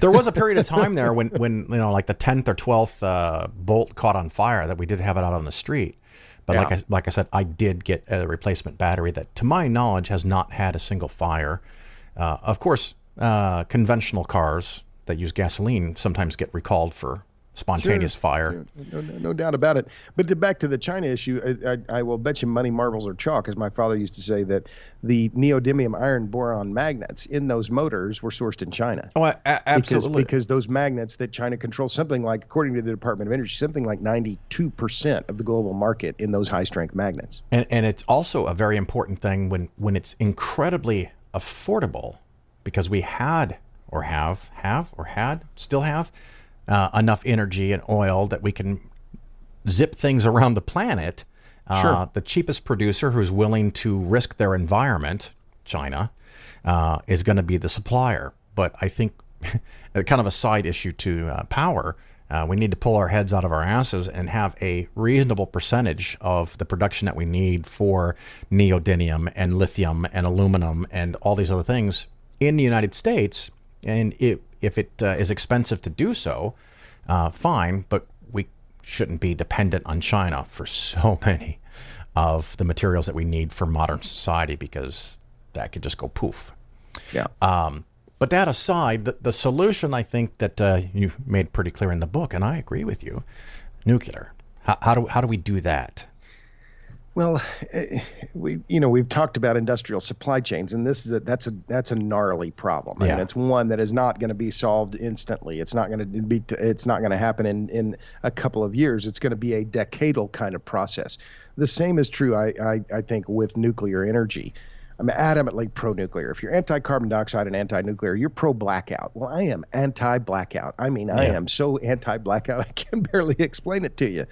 There was a period of time there when like the 10th or 12th Bolt caught on fire that we did have it out on the street. But like I said, I did get a replacement battery that, to my knowledge, has not had a single fire. Of course, conventional cars that use gasoline sometimes get recalled for spontaneous fire. No doubt about it. But back to the China issue, I will bet you money, marbles, or chalk, as my father used to say, that the neodymium iron boron magnets in those motors were sourced in China. Oh, absolutely. Because those magnets that China controls, something like, according to the Department of Energy, something like 92% of the global market in those high-strength magnets. And it's also a very important thing when it's incredibly affordable, because we still have enough energy and oil that we can zip things around the planet. Sure. The cheapest producer who's willing to risk their environment, China, is going to be the supplier. But I think kind of a side issue to power, we need to pull our heads out of our asses and have a reasonable percentage of the production that we need for neodymium and lithium and aluminum and all these other things in the United States. And if it is expensive to do so, fine, but we shouldn't be dependent on China for so many of the materials that we need for modern society, because that could just go poof. Yeah. But that aside, the solution, I think, that you made pretty clear in the book, and I agree with you, nuclear. How do we do that? Well, we've talked about industrial supply chains, and that's a gnarly problem. Yeah. And it's one that is not going to be solved instantly. It's not going to happen in a couple of years. It's going to be a decadal kind of process. The same is true, I think, with nuclear energy. I'm adamantly pro-nuclear. If you're anti-carbon dioxide and anti-nuclear, you're pro-blackout. Well, I am anti-blackout. I mean, I am so anti-blackout, I can barely explain it to you.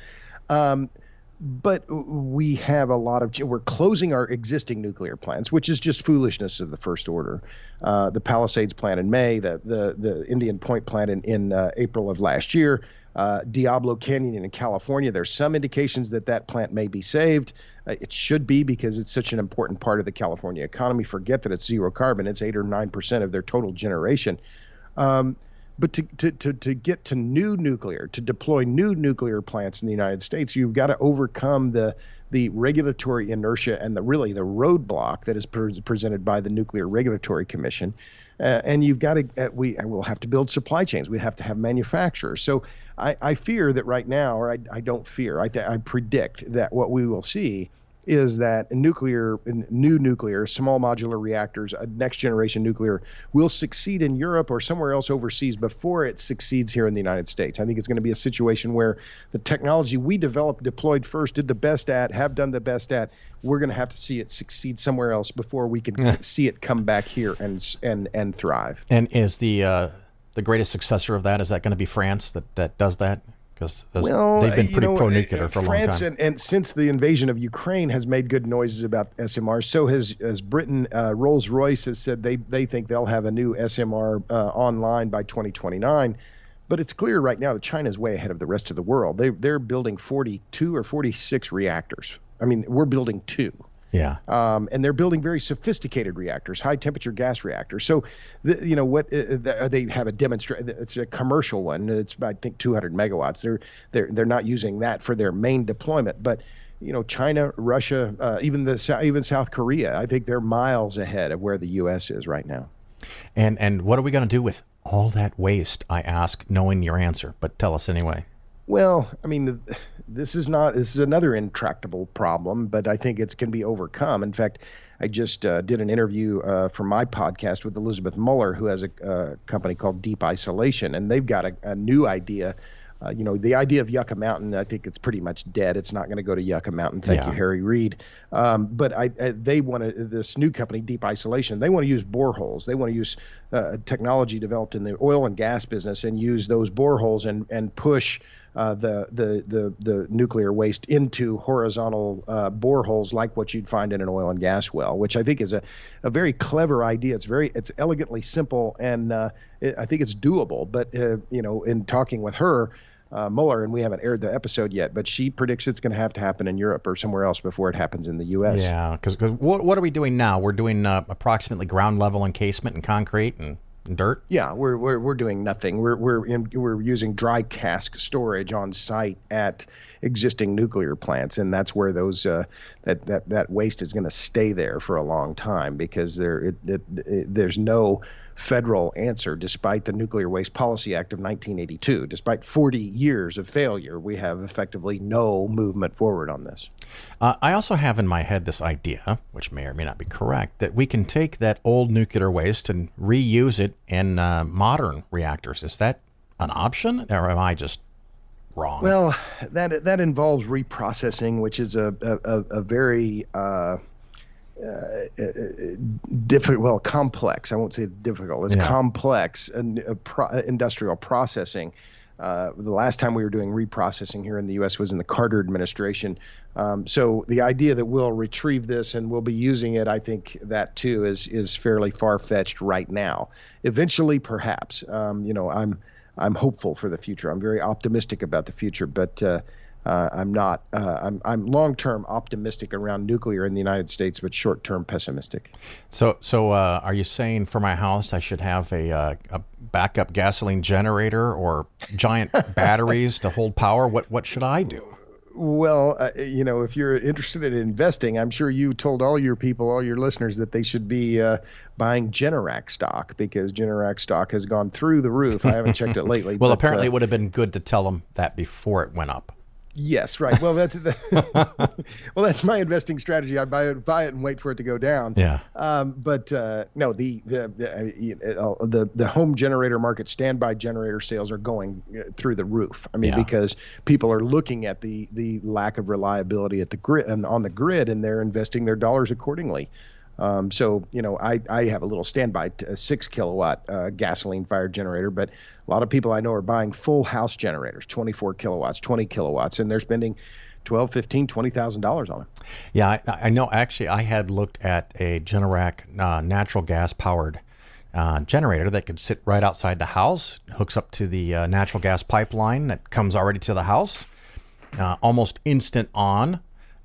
But we have we're closing our existing nuclear plants, which is just foolishness of the first order. The Palisades plant in May, the Indian Point plant in April of last year, Diablo Canyon in California. There's some indications that plant may be saved. It should be, because it's such an important part of the California economy. Forget that it's zero carbon. It's 8 or 9% of their total generation. But to get to new nuclear, to deploy new nuclear plants in the United States, you've got to overcome the regulatory inertia and the roadblock that is presented by the Nuclear Regulatory Commission. And you've got to, we will have to build supply chains. We have to have manufacturers. So I fear that right now, or I don't fear, I predict that what we will see is that new nuclear, small modular reactors, next generation nuclear will succeed in Europe or somewhere else overseas before it succeeds here in the United States. I think it's going to be a situation where the technology we developed, deployed first, have done the best at, we're going to have to see it succeed somewhere else before we can see it come back here and thrive. And is the greatest successor of that, is that going to be France that does that? Because they've been pretty pro-nuclear for a long time. France and since the invasion of Ukraine has made good noises about SMR, so has Britain. Rolls-Royce has said they think they'll have a new SMR online by 2029. But it's clear right now that China is way ahead of the rest of the world. They're building 42 or 46 reactors. I mean, we're building 2. Yeah. And they're building very sophisticated reactors, high temperature gas reactors. So, they have a demonstration. It's a commercial one. It's, I think, 200 megawatts. They're not using that for their main deployment. But, China, Russia, even South Korea, I think they're miles ahead of where the U.S. is right now. And what are we going to do with all that waste? I ask, knowing your answer, but tell us anyway. Well, I mean, this is another intractable problem, but I think it can be overcome. In fact, I just did an interview for my podcast with Elizabeth Muller, who has a company called Deep Isolation, and they've got a new idea. The idea of Yucca Mountain, I think it's pretty much dead. It's not going to go to Yucca Mountain. Thank you, Harry Reid. But they want this new company, Deep Isolation. They want to use boreholes. They want to use technology developed in the oil and gas business and use those boreholes and push the nuclear waste into horizontal boreholes like what you'd find in an oil and gas well, which I think is a very clever idea. It's elegantly simple, and I think it's doable. But in talking with her, Muller, and we haven't aired the episode yet, but she predicts it's going to have to happen in Europe or somewhere else before it happens in the U.S. Yeah, because what are we doing now? We're doing approximately ground level encasement and concrete and dirt. Yeah, we're doing nothing. We're using dry cask storage on site at existing nuclear plants, and that's where those that waste is going to stay there for a long time because there's no federal answer, despite the Nuclear Waste Policy Act of 1982. Despite 40 years of failure, we have effectively no movement forward on this. I also have in my head this idea, which may or may not be correct, that we can take that old nuclear waste and reuse it in modern reactors. Is that an option, or am I just wrong? Well, that involves reprocessing, which is a very complex. I won't say difficult. It's complex industrial processing. The last time we were doing reprocessing here in the U.S. was in the Carter administration. So the idea that we'll retrieve this and we'll be using it, I think that too is fairly far-fetched right now. Eventually, perhaps. I'm hopeful for the future. I'm very optimistic about the future, but I'm not. I'm long-term optimistic around nuclear in the United States, but short-term pessimistic. So are you saying for my house I should have a backup gasoline generator or giant batteries to hold power? What should I do? Well, if you're interested in investing, I'm sure you told all your listeners that they should be buying Generac stock because Generac stock has gone through the roof. I haven't checked it lately. Well, apparently it would have been good to tell them that before it went up. Yes, right. Well, that's my investing strategy. I buy it and wait for it to go down. Yeah. But no, the home generator market, standby generator sales are going through the roof. I mean, because people are looking at the lack of reliability at the grid and on the grid, and they're investing their dollars accordingly. So, I have a little standby 6 kilowatt gasoline fired generator, but a lot of people I know are buying full house generators, 24 kilowatts, 20 kilowatts, and they're spending $12,000, $15,000, $20,000 on it. Yeah, I know. Actually, I had looked at a Generac natural gas powered generator that could sit right outside the house, hooks up to the natural gas pipeline that comes already to the house, almost instant on.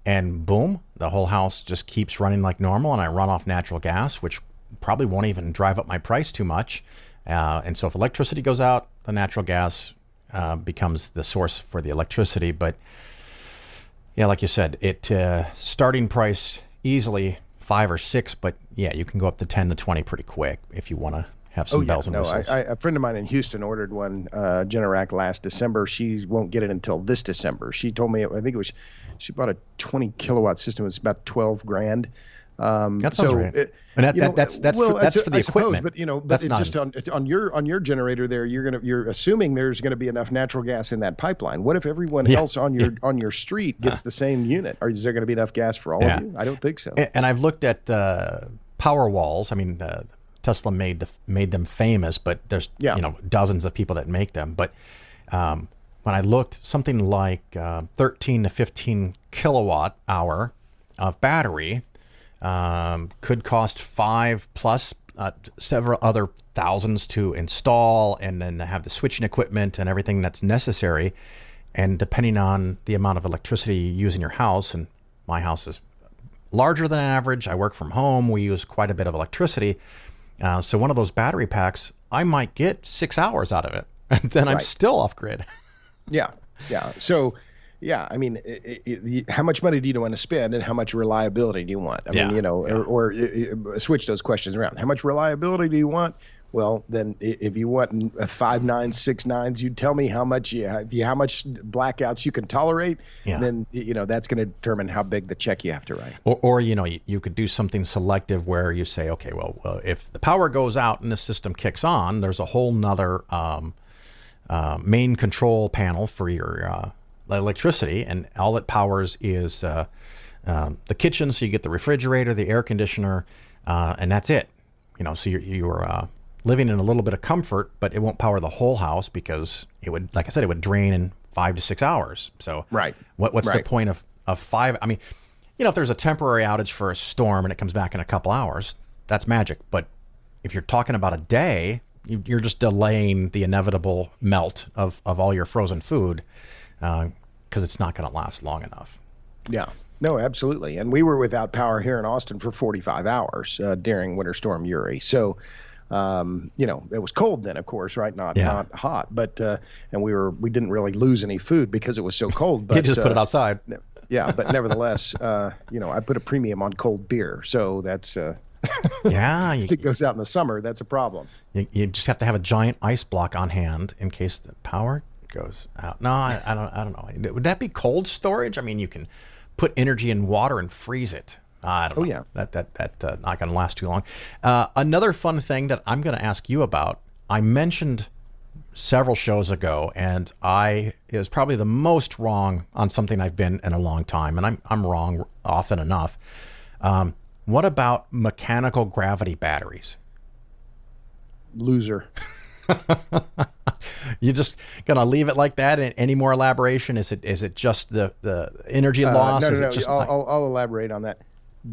And boom, the whole house just keeps running like normal, and I run off natural gas, which probably won't even drive up my price too much. And so if electricity goes out, the natural gas becomes the source for the electricity. But yeah, like you said, it starting price easily 5 or 6, but yeah, you can go up to 10 to 20 pretty quick if you want to have some bells and whistles. A friend of mine in Houston ordered one Generac last December. She won't get it until this December. She told me, I think it was, she bought a 20 kilowatt system. It's about $12,000. That sounds right. That's for the equipment. But that's not just on your generator there, you're assuming there's going to be enough natural gas in that pipeline. What if everyone else on your street gets the same unit? Is there going to be enough gas for all of you? I don't think so. And I've looked at power walls. I mean, Tesla made them famous, but there's dozens of people that make them. But when I looked, something like 13 to 15 kilowatt hour of battery could cost 5 plus several other thousands to install, and then have the switching equipment and everything that's necessary. And depending on the amount of electricity you use in your house, and my house is larger than average. I work from home. We use quite a bit of electricity. So one of those battery packs, I might get 6 hours out of it, and then I'm still off grid. Yeah. So, I mean, how much money do you want to spend, and how much reliability do you want? I mean, or switch those questions around. How much reliability do you want? Well, then if you want 5 nines, 6 nines, you tell me how much blackouts you can tolerate. Yeah. Then that's going to determine how big the check you have to write. Or you could do something selective where you say, okay, well, if the power goes out and the system kicks on, there's a whole nother main control panel for your electricity, and all it powers is the kitchen. So you get the refrigerator, the air conditioner, and that's it. So you're living in a little bit of comfort, but it won't power the whole house because it would, like I said, it would drain in 5 to 6 hours. So what's the point of 5? I mean, if there's a temporary outage for a storm and it comes back in a couple hours, that's magic. But if you're talking about a day, you're just delaying the inevitable melt of all your frozen food because it's not going to last long enough. Yeah. No, absolutely. And we were without power here in Austin for 45 hours during Winter Storm Uri. So, it was cold then, of course, right? Not hot, but and we didn't really lose any food because it was so cold. But you just put it outside. Yeah, but nevertheless, I put a premium on cold beer, so that's if it goes out in the summer, that's a problem. You just have to have a giant ice block on hand in case the power goes out. No, I don't know. Would that be cold storage? I mean, you can put energy in water and freeze it. I don't know. Yeah. That not going to last too long. Another fun thing that I'm going to ask you about, I mentioned several shows ago, and I is probably the most wrong on something I've been in a long time, and I'm wrong often enough. What about mechanical gravity batteries? Loser. You just gonna leave it like that? Any more elaboration? Is it just the energy loss? No. I'll elaborate on that.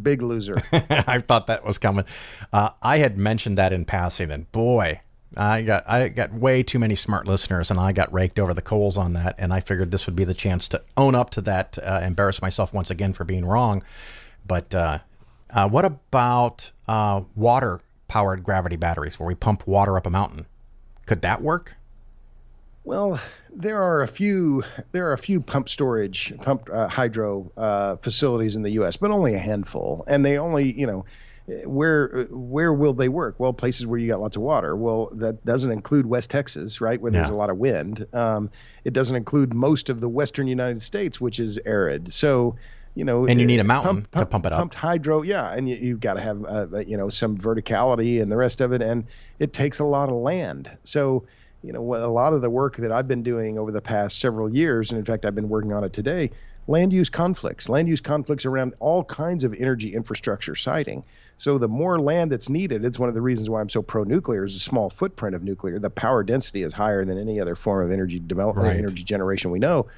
Big loser. I thought that was coming. I had mentioned that in passing, and boy, I got way too many smart listeners, and I got raked over the coals on that. And I figured this would be the chance to own up to that, embarrass myself once again for being wrong. But what about water-powered gravity batteries, where we pump water up a mountain? Could that work? Well, there are a few pumped hydro facilities in the U.S., but only a handful, and they only, where will they work? Well, places where you got lots of water. Well, that doesn't include West Texas, right, where there's a lot of wind. It doesn't include most of the western United States, which is arid. So, and you need a mountain to pump it up. Pumped hydro, and you've got to have some verticality and the rest of it, and it takes a lot of land. So, a lot of the work that I've been doing over the past several years, and in fact I've been working on it today, land use conflicts around all kinds of energy infrastructure siting. So the more land that's needed, it's one of the reasons why I'm so pro-nuclear, is a small footprint of nuclear. The power density is higher than any other form of energy development, energy generation we know.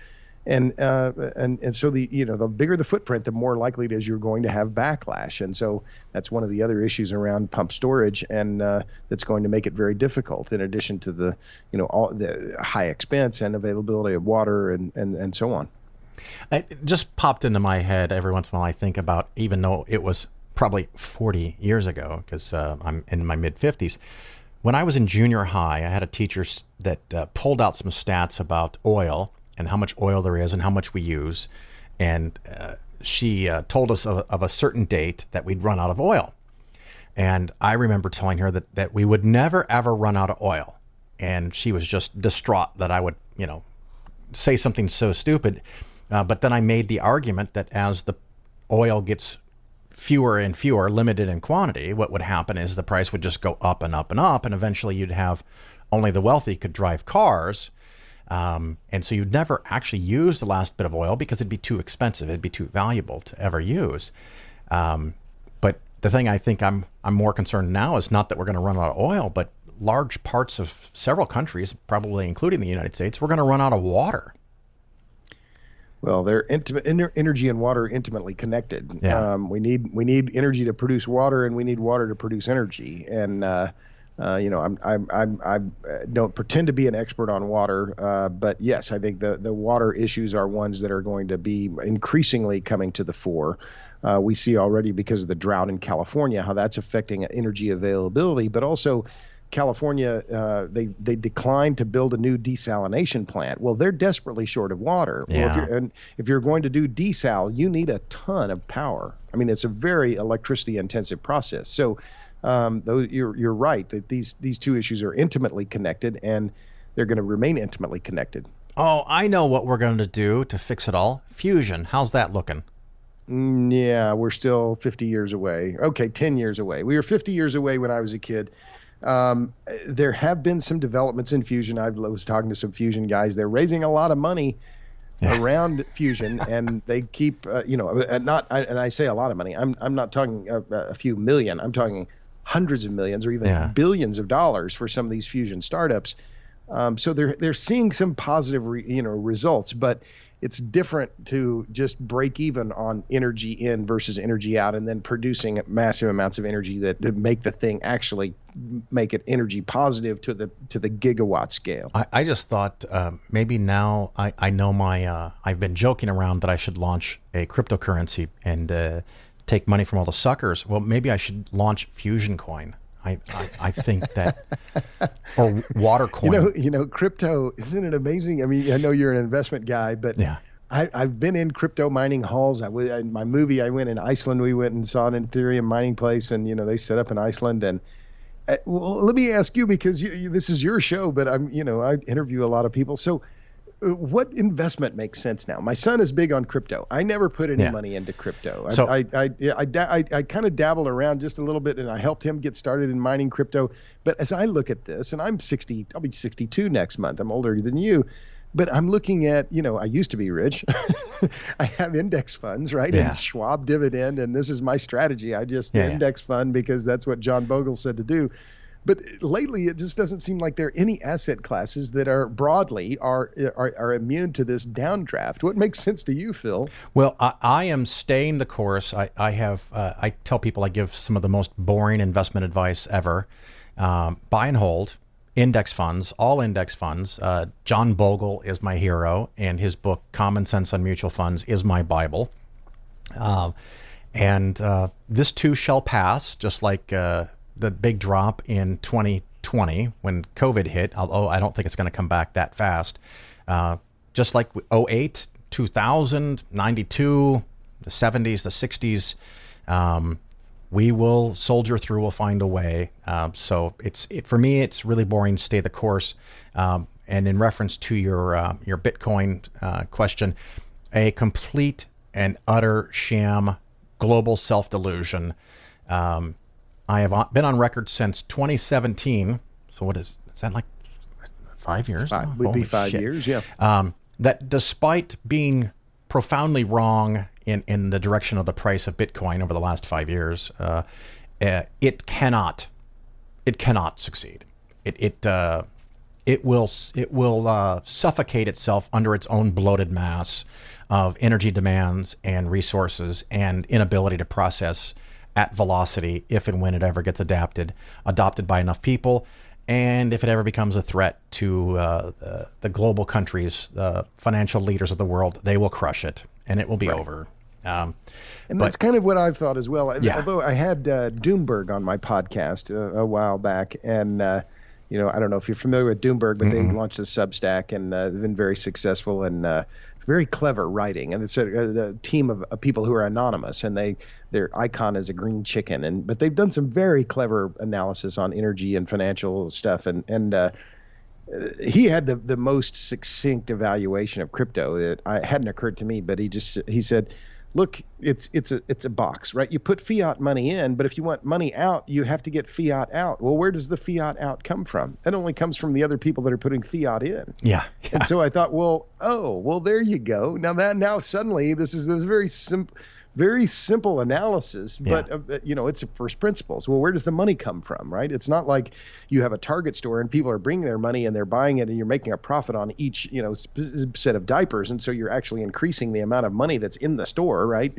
And so the bigger the footprint, the more likely it is you're going to have backlash. And so that's one of the other issues around pump storage, and that's going to make it very difficult. In addition to the all the high expense and availability of water and so on. It just popped into my head every once in a while. I think about, even though it was probably 40 years ago, because I'm in my mid 50s. When I was in junior high, I had a teacher that pulled out some stats about oil and how much oil there is and how much we use. And she told us of a certain date that we'd run out of oil. And I remember telling her that we would never, ever run out of oil. And she was just distraught that I would, say something so stupid. But then I made the argument that as the oil gets fewer and fewer, limited in quantity, what would happen is the price would just go up and up and up, and eventually you'd have only the wealthy could drive cars, and so you'd never actually use the last bit of oil because it'd be too expensive, it'd be too valuable to ever use. But the thing I think I'm more concerned now is not that we're going to run out of oil, but large parts of several countries, probably including the United States, we're going to run out of water. Well, they're energy and water are intimately connected. Yeah. We need energy to produce water, and we need water to produce energy. And I don't pretend to be an expert on water, but yes, I think the water issues are ones that are going to be increasingly coming to the fore. We see already because of the drought in California how that's affecting energy availability, but also California, they declined to build a new desalination plant. Well, they're desperately short of water. Yeah. Well, if you're going to do desal, you need a ton of power. I mean, it's a very electricity intensive process. So you're right that these two issues are intimately connected, and they're going to remain intimately connected. Oh, I know what we're going to do to fix it all. Fusion. How's that looking? Yeah, we're still 50 years away. Okay, 10 years away. We were 50 years away when I was a kid. There have been some developments in fusion. I was talking to some fusion guys. They're raising a lot of money around fusion, and they keep, and I say a lot of money. I'm not talking a few million. I'm talking hundreds of millions or even billions of dollars for some of these fusion startups. So they're seeing some positive, results, but it's different to just break even on energy in versus energy out, and then producing massive amounts of energy that make the thing actually make it energy positive to the gigawatt scale. I just thought maybe now I know I've been joking around that I should launch a cryptocurrency and take money from all the suckers. Well, maybe I should launch Fusion Coin. I think that, or water coin. Crypto, isn't it amazing? I mean, I know you're an investment guy, but yeah. I've been in crypto mining halls. In my movie, I went in Iceland. We went and saw an Ethereum mining place, and they set up in Iceland. And well, let me ask you, because this is your show, but I interview a lot of people. So, what investment makes sense now? My son is big on crypto. I never put any money into crypto. So, I kind of dabbled around just a little bit, and I helped him get started in mining crypto. But as I look at this, and I'm 60, I'll be 62 next month. I'm older than you. But I'm looking at, I used to be rich. I have index funds, right? Yeah. And Schwab dividend, and this is my strategy. I just index fund because that's what John Bogle said to do. But lately, it just doesn't seem like there are any asset classes that are broadly are immune to this downdraft. What makes sense to you, Phil? Well, I am staying the course. I tell people I give some of the most boring investment advice ever. Buy and hold. Index funds, all index funds. John Bogle is my hero, and his book, Common Sense on Mutual Funds, is my Bible. And this too shall pass, just like the big drop in 2020 when COVID hit, although I don't think it's going to come back that fast. Just like 08, 2000, 92, the 70s, the 60s, we will soldier through. We'll find a way. So for me, it's really boring. Stay the course. And in reference to your Bitcoin question, a complete and utter sham, global self-delusion. I have been on record since 2017. So what is that, like 5 years? Would be 5 years, yeah. That despite being profoundly wrong in the direction of the price of Bitcoin over the last 5 years, it cannot succeed. It will suffocate itself under its own bloated mass of energy demands and resources and inability to process at velocity if and when it ever gets adopted by enough people, and if it ever becomes a threat to the global countries, the financial leaders of the world, they will crush it and it will be over. And that's kind of what I've thought as well. Yeah. Although I had Doomberg on my podcast a while back, and I don't know if you're familiar with Doomberg, but they launched a Substack, and they've been very successful and very clever writing. And it's a team of people who are anonymous, and their icon is a green chicken. But they've done some very clever analysis on energy and financial stuff, and he had the most succinct evaluation of crypto that hadn't occurred to me. But he said, look, it's a box, right? You put fiat money in, but if you want money out, you have to get fiat out. Well, where does the fiat out come from? It only comes from the other people that are putting fiat in. Yeah. And so I thought, well, there you go. Now suddenly this is very simple analysis, but it's first principles. Well, where does the money come from, right? It's not like you have a Target store and people are bringing their money and they're buying it and you're making a profit on each, set of diapers. And so you're actually increasing the amount of money that's in the store, right?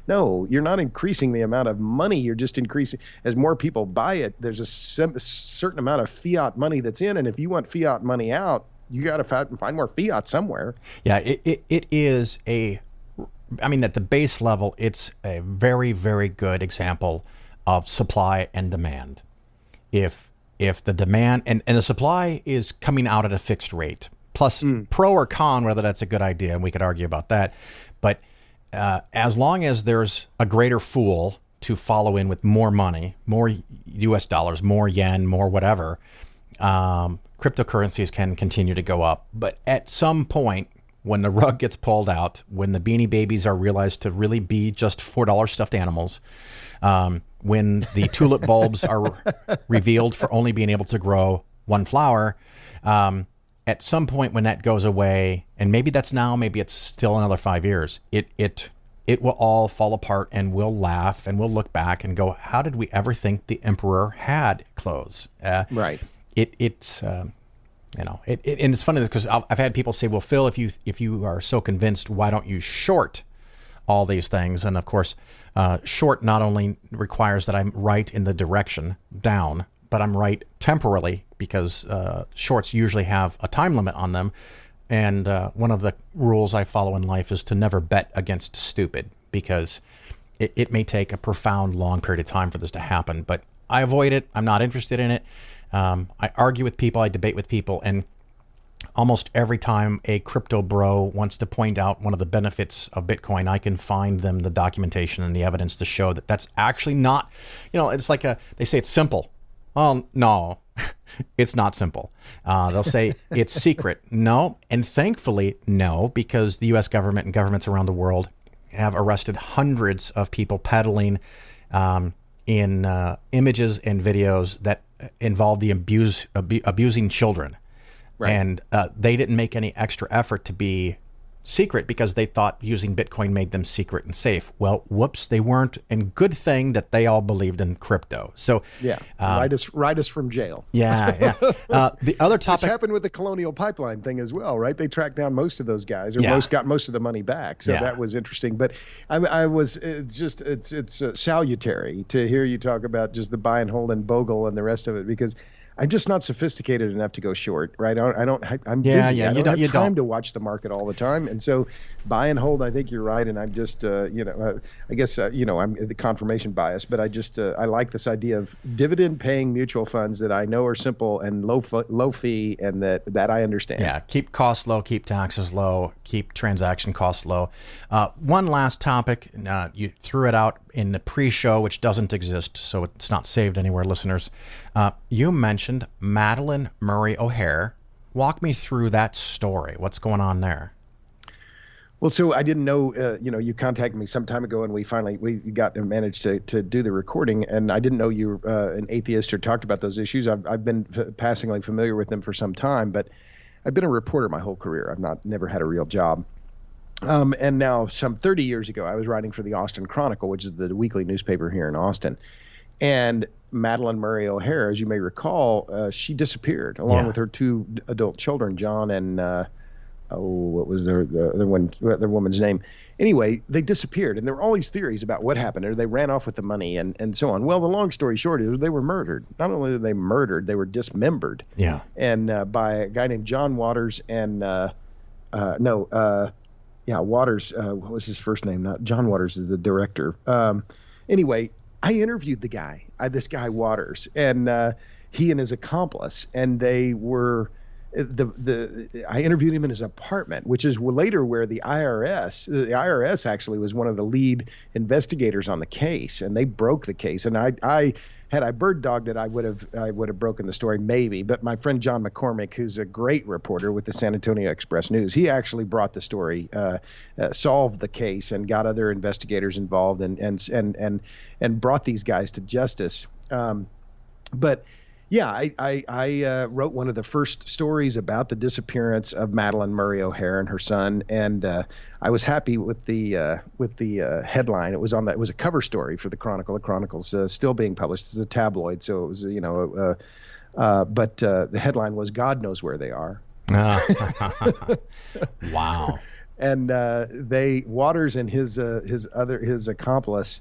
No, you're not increasing the amount of money. You're just increasing as more people buy it. There's a certain amount of fiat money that's in. And if you want fiat money out, you got to find more fiat somewhere. Yeah, it is at the base level, it's a very, very good example of supply and demand. If the demand and the supply is coming out at a fixed rate, plus pro or con, whether that's a good idea, and we could argue about that. But as long as there's a greater fool to follow in with more money, more US dollars, more yen, more whatever, cryptocurrencies can continue to go up. But at some point, when the rug gets pulled out, when the Beanie Babies are realized to really be just $4 stuffed animals, when the tulip bulbs are revealed for only being able to grow one flower, at some point when that goes away, and maybe that's now, maybe it's still another 5 years, it will all fall apart, and we'll laugh and we'll look back and go, how did we ever think the emperor had clothes? Right. And it's funny because I've had people say, well, Phil, if you are so convinced, why don't you short all these things? And of course, short not only requires that I'm right in the direction down, but I'm right temporally, because shorts usually have a time limit on them. And one of the rules I follow in life is to never bet against stupid, because it may take a profound long period of time for this to happen. But I avoid it. I'm not interested in it. I argue with people, I debate with people, and almost every time a crypto bro wants to point out one of the benefits of Bitcoin, I can find them the documentation and the evidence to show that that's actually not, it's like they say it's simple. Well, no, it's not simple. They'll say it's secret. No, and thankfully, no, because the U.S. government and governments around the world have arrested hundreds of people peddling in images and videos that involve the abusing children. Right. And they didn't make any extra effort to be secret because they thought using Bitcoin made them secret and safe. Well, whoops, they weren't. And good thing that they all believed in crypto. So write us from jail. Yeah. The other topic, which happened with the Colonial Pipeline thing as well, right? They tracked down most of those guys, or got most of the money back. So that was interesting. But it's salutary to hear you talk about just the buy and hold and bogle and the rest of it, because I'm just not sophisticated enough to go short, right? I'm busy. I don't have time to watch the market all the time. And so buy and hold, I think you're right. And I'm just, I guess, I'm the confirmation bias, but I like this idea of dividend paying mutual funds that I know are simple and low fee, and that I understand. Yeah. Keep costs low, keep taxes low, keep transaction costs low. One last topic, you threw it out in the pre-show, which doesn't exist, so it's not saved anywhere, listeners. You mentioned Madalyn Murray O'Hair. Walk me through that story. What's going on there? Well, so I didn't know, you contacted me some time ago, and we managed to do the recording, and I didn't know you were an atheist or talked about those issues. I've been passingly familiar with them for some time, but I've been a reporter my whole career. I've never had a real job. And now some 30 years ago, I was writing for the Austin Chronicle, which is the weekly newspaper here in Austin. And Madalyn Murray O'Hair, as you may recall, she disappeared along with her two adult children, John and what was the woman's name? Anyway, they disappeared, and there were all these theories about what happened. Or they ran off with the money and so on. Well, the long story short is they were murdered. Not only were they murdered, they were dismembered. Yeah. And by a guy named John Waters and Yeah, Waters. What was his first name? Not John Waters is the director. Anyway, I interviewed the guy, this guy Waters, and he and his accomplice, and they were I interviewed him in his apartment, which is later where the IRS actually was one of the lead investigators on the case, and they broke the case. And I had I bird dogged it, I would have broken the story maybe. But my friend John McCormick, who's a great reporter with the San Antonio Express News, he actually brought the story, solved the case, and got other investigators involved, and brought these guys to justice. But yeah, I wrote one of the first stories about the disappearance of Madalyn Murray O'Hair and her son, and I was happy with the headline. It was a cover story for the Chronicle. The Chronicle's still being published. It's a tabloid, so it was but the headline was "God knows where they are." Wow. And Waters and his accomplice,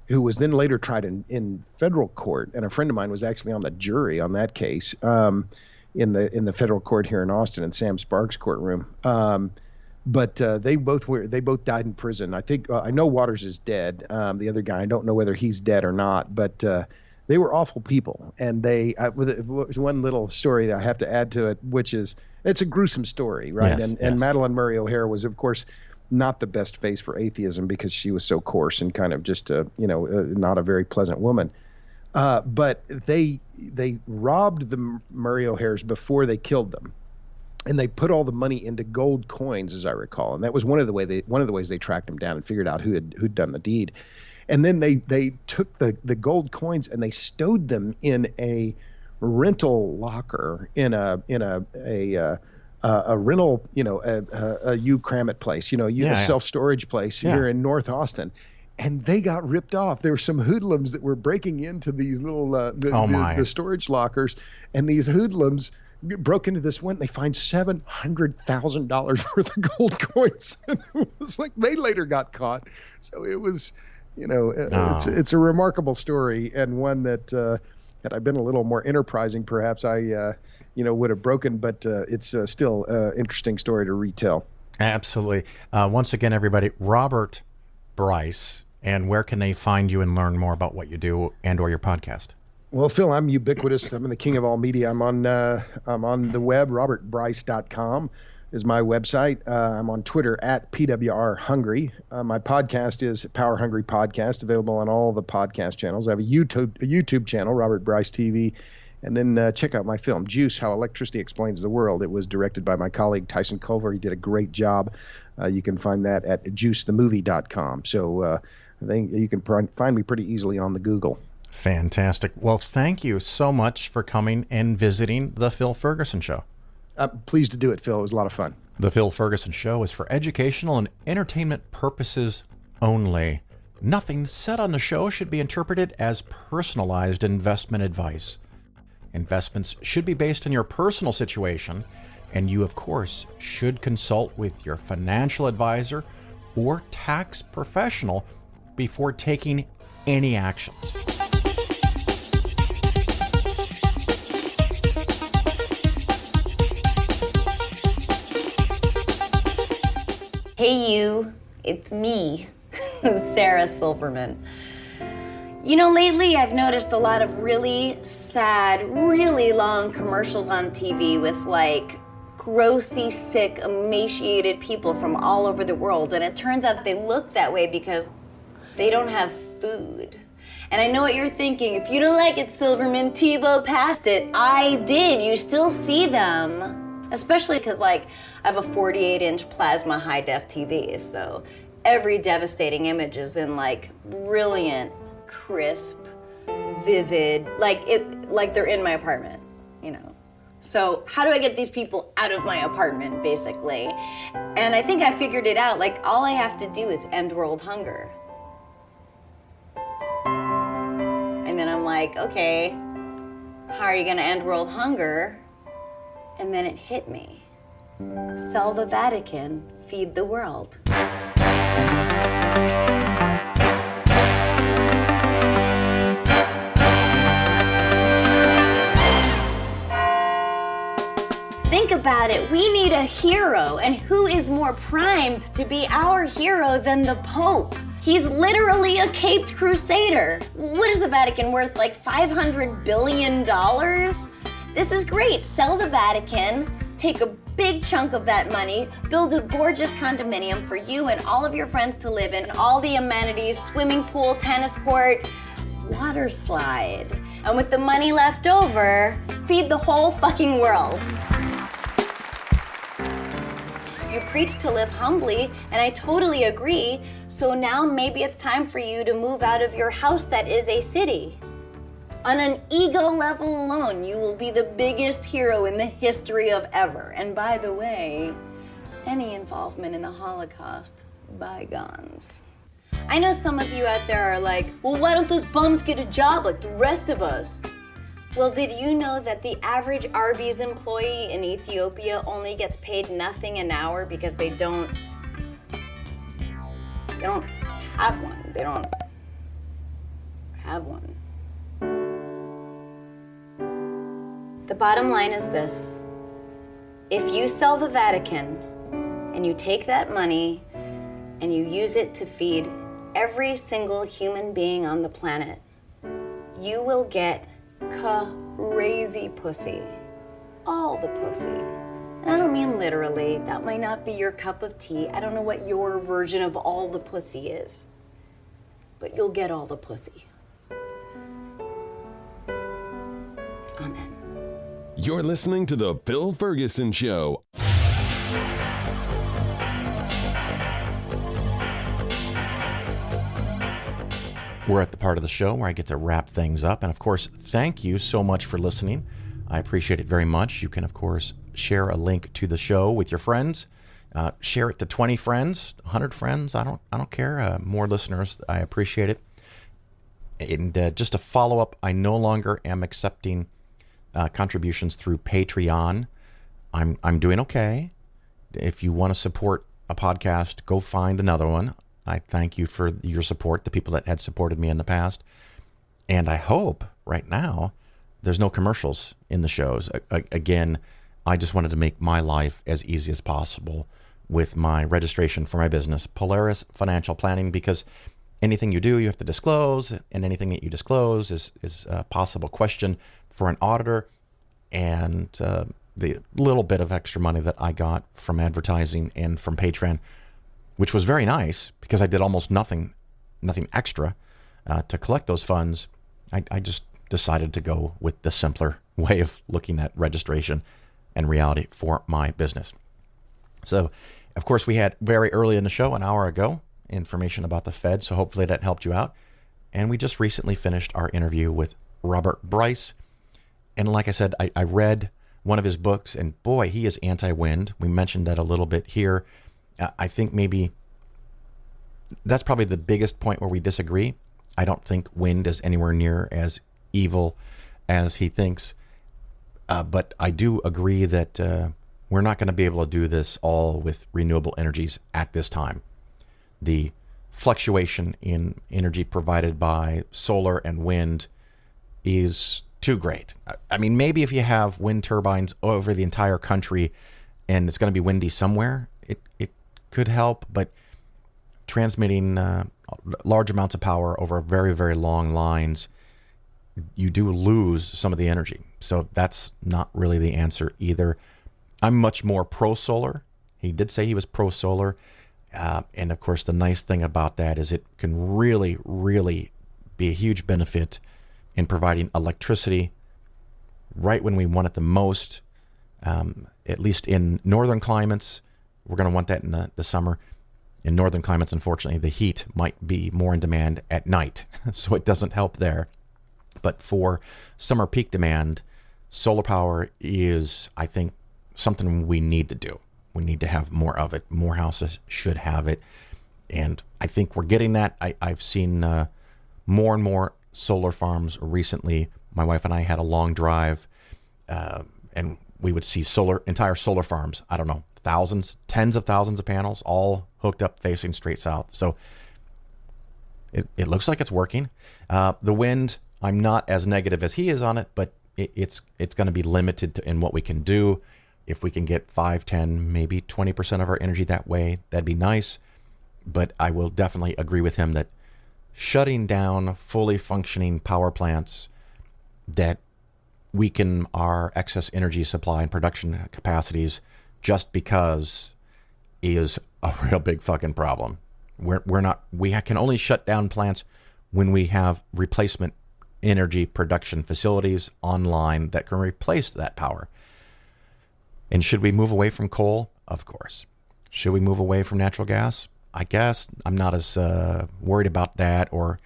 who was then later tried in federal court, and a friend of mine was actually on the jury on that case, in the federal court here in Austin, in Sam Sparks' courtroom. But they both died in prison. I think I know Waters is dead. The other guy, I don't know whether he's dead or not, but they were awful people. And with one little story that I have to add to it, which is, it's a gruesome story, right? Yes, and Madalyn Murray O'Hair was, of course, not the best face for atheism, because she was so coarse and kind of just not a very pleasant woman. But they robbed the Murray O'Hairs before they killed them, and they put all the money into gold coins, as I recall. And that was one of the ways they tracked them down and figured out who'd done the deed. And then they took the gold coins and they stowed them in a rental locker in a rental, a U-Cramit place, a self-storage place here in North Austin. And they got ripped off. There were some hoodlums that were breaking into these little, the storage lockers. And these hoodlums broke into this one. They find $700,000 worth of gold coins. And it was like, they later got caught. So it was, it's a remarkable story, and one that, had I been a little more enterprising, perhaps I, would have broken, but it's still an interesting story to retell. Absolutely. Once again, everybody, Robert Bryce, and where can they find you and learn more about what you do and or your podcast? Well, Phil, I'm ubiquitous. I'm the king of all media. I'm on the web. RobertBryce.com is my website. I'm on Twitter at PWR Hungry. My podcast is Power Hungry Podcast, available on all the podcast channels. I have a YouTube channel, Robert Bryce TV. And then check out my film, Juice, How Electricity Explains the World. It was directed by my colleague, Tyson Culver. He did a great job. You can find that at juicethemovie.com. So I think you can find me pretty easily on the Google. Fantastic. Well, thank you so much for coming and visiting The Phil Ferguson Show. I'm pleased to do it, Phil. It was a lot of fun. The Phil Ferguson Show is for educational and entertainment purposes only. Nothing said on the show should be interpreted as personalized investment advice. Investments should be based on your personal situation, and you, of course, should consult with your financial advisor or tax professional before taking any actions. Hey you, it's me, Sarah Silverman. Lately I've noticed a lot of really sad, really long commercials on TV with grossly sick, emaciated people from all over the world. And it turns out they look that way because they don't have food. And I know what you're thinking. If you don't like it, Silverman, TiVo passed it. I did. You still see them. Especially because, I have a 48-inch plasma high-def TV, so every devastating image is in, brilliant, crisp, vivid, like they're in my apartment, So how do I get these people out of my apartment, basically? And I think I figured it out. All I have to do is end world hunger. And then I'm like, okay, how are you gonna end world hunger? And then it hit me. Sell the Vatican, feed the world. Think about it. We need a hero, and who is more primed to be our hero than the Pope? He's literally a caped crusader. What is the Vatican worth, like $500 billion? This is great. Sell the Vatican, take a big chunk of that money, build a gorgeous condominium for you and all of your friends to live in, all the amenities, swimming pool, tennis court, water slide. And with the money left over, feed the whole fucking world. You preach to live humbly, and I totally agree. So now maybe it's time for you to move out of your house that is a city. On an ego level alone, you will be the biggest hero in the history of ever. And by the way, any involvement in the Holocaust, bygones. I know some of you out there are like, well, why don't those bums get a job like the rest of us? Well, did you know that the average Arby's employee in Ethiopia only gets paid nothing an hour because they don't have one. They don't have one. The bottom line is this. If you sell the Vatican and you take that money and you use it to feed every single human being on the planet, you will get crazy pussy. All the pussy. And I don't mean literally. That might not be your cup of tea. I don't know what your version of all the pussy is. But you'll get all the pussy. Amen. You're listening to The Bill Ferguson Show. We're at the part of the show where I get to wrap things up. And of course, thank you so much for listening. I appreciate it very much. You can, of course, share a link to the show with your friends. Share it to 20 friends, 100 friends. I don't care. More listeners, I appreciate it. And just a follow up, I no longer am accepting contributions through Patreon. I'm doing okay. If you want to support a podcast, go find another one. I thank you for your support, the people that had supported me in the past. And I hope right now there's no commercials in the shows. Again, I just wanted to make my life as easy as possible with my registration for my business, Polaris Financial Planning, because anything you do, you have to disclose, and anything that you disclose is a possible question for an auditor. And the little bit of extra money that I got from advertising and from Patreon, which was very nice because I did almost nothing extra to collect those funds, I just decided to go with the simpler way of looking at registration and reality for my business. So, of course, we had very early in the show, an hour ago, information about the Fed, so hopefully that helped you out. And we just recently finished our interview with Robert Bryce. And like I said, I read one of his books, and boy, he is anti-wind. We mentioned that a little bit here. I think maybe that's probably the biggest point where we disagree. I don't think wind is anywhere near as evil as he thinks. But I do agree that we're not going to be able to do this all with renewable energies at this time. The fluctuation in energy provided by solar and wind is too great. I mean, maybe if you have wind turbines over the entire country and it's going to be windy somewhere, it could help, but transmitting large amounts of power over very, very long lines, you do lose some of the energy. So that's not really the answer either. I'm much more pro-solar. He did say he was pro-solar. And of course, the nice thing about that is it can really, really be a huge benefit in providing electricity right when we want it the most. At least in northern climates, we're going to want that in the summer. In northern climates, unfortunately, the heat might be more in demand at night, so it doesn't help there. But for summer peak demand, solar power is, I think, something we need to do. We need to have more of it. More houses should have it. And I think we're getting that. I've seen more and more solar farms recently. My wife and I had a long drive, and we would see entire solar farms. I don't know, thousands, tens of thousands of panels, all hooked up facing straight south. So it looks like it's working. The wind, I'm not as negative as he is on it, but it's going to be limited in what we can do. If we can get 5, 10, maybe 20% of our energy that way, that'd be nice. But I will definitely agree with him that shutting down fully functioning power plants that weaken our excess energy supply and production capacities just because is a real big fucking problem. We can only shut down plants when we have replacement energy production facilities online that can replace that power. And should we move away from coal? Of course. Should we move away from natural gas? I guess I'm not as worried about that, or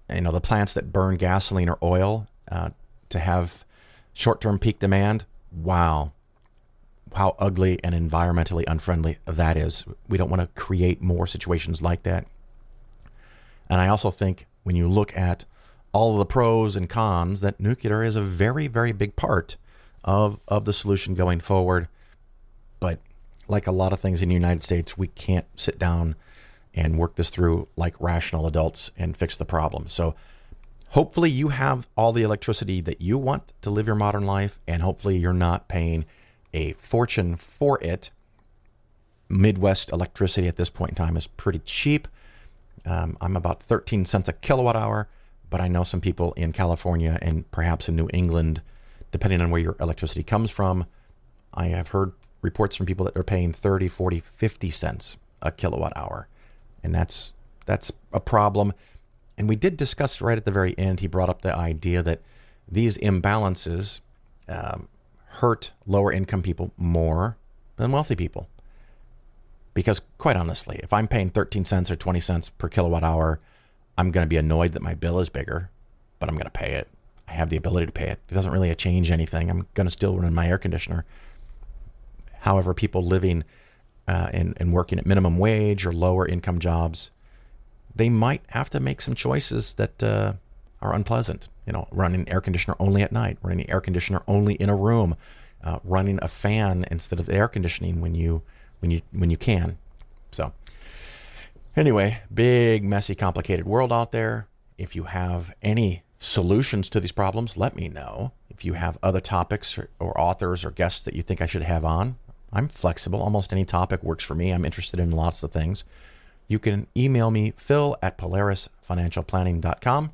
the plants that burn gasoline or oil to have short-term peak demand. Wow, how ugly and environmentally unfriendly that is. We don't want to create more situations like that. And I also think when you look at all of the pros and cons, that nuclear is a very, very big part of the solution going forward. But like a lot of things in the United States, we can't sit down and work this through like rational adults and fix the problem. So hopefully you have all the electricity that you want to live your modern life, and hopefully you're not paying a fortune for it. Midwest electricity at this point in time is pretty cheap. I'm about 13 cents a kilowatt hour, but I know some people in California and perhaps in New England, depending on where your electricity comes from, I have heard reports from people that are paying 30, 40, 50 cents a kilowatt hour. And that's a problem. And we did discuss right at the very end, he brought up the idea that these imbalances hurt lower income people more than wealthy people. Because quite honestly, if I'm paying 13 cents or 20 cents per kilowatt hour, I'm going to be annoyed that my bill is bigger, but I'm going to pay it. I have the ability to pay it. It doesn't really change anything. I'm going to still run my air conditioner. However, people living and working at minimum wage or lower income jobs, they might have to make some choices that are unpleasant. Running air conditioner only at night, running air conditioner only in a room, running a fan instead of the air conditioning when you can. So anyway, big, messy, complicated world out there. If you have any solutions to these problems, let me know. If you have other topics or authors or guests that you think I should have on, I'm flexible. Almost any topic works for me. I'm interested in lots of things. You can email me, phil@polarisfinancialplanning.com.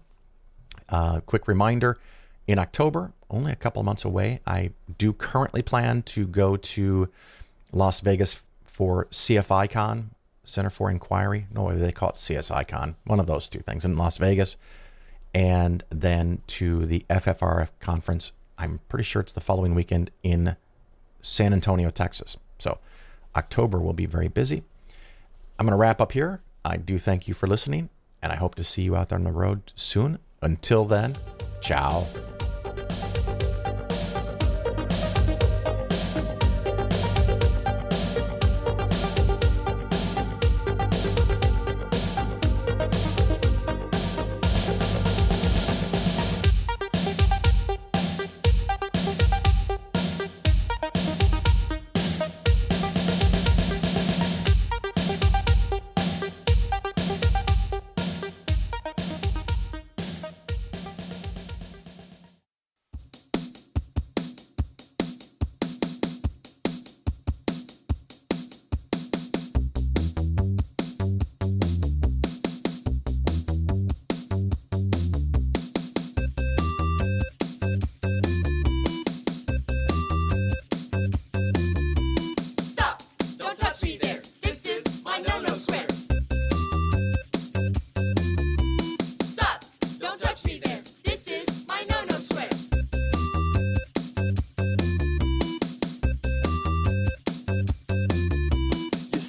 Quick reminder, in October, only a couple months away, I do currently plan to go to Las Vegas for CFI-Con, Center for Inquiry. No, they call it CSI-Con. One of those two things in Las Vegas. And then to the FFRF conference. I'm pretty sure it's the following weekend in San Antonio, Texas. So October will be very busy. I'm going to wrap up here. I do thank you for listening, and I hope to see you out there on the road soon. Until then, ciao.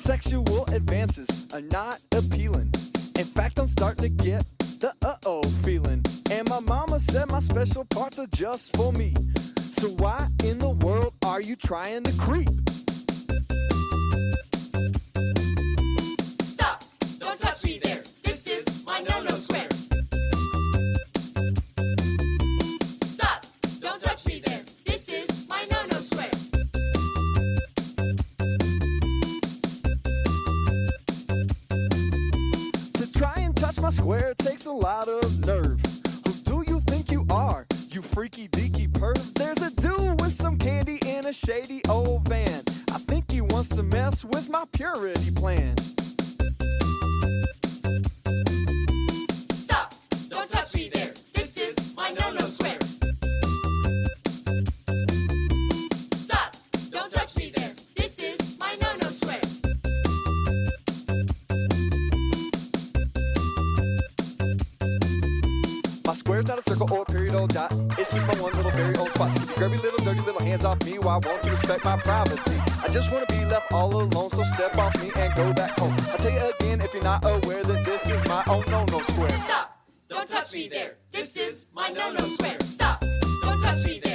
Sexual advances are not appealing. In fact, I'm starting to get the uh-oh feeling. And my mama said my special parts are just for me. So why in the world are you trying to creep? Stop! Don't touch me there. This is my no-no square. Stop! Don't touch me there. This is my no-no square. To try and touch my square takes a lot of nerve. Who do you think you are, you freaky deaky perv? There's a dude with some candy in a shady old van. mess with my purity plan. Stop! Don't touch me there. This is my no-no square. Stop! Don't touch me there. This is my no-no square. My square's not a circle or a period or dot. It's just my one little very old spot. So keep your grubby little dirty little hands off me while I won't you respect my privacy. I just want to be left all alone, so step off me and go back home. I tell you again, if you're not aware that this is my own no-no square. Stop! Don't touch me there. This is my no-no square. Stop! Don't touch me there.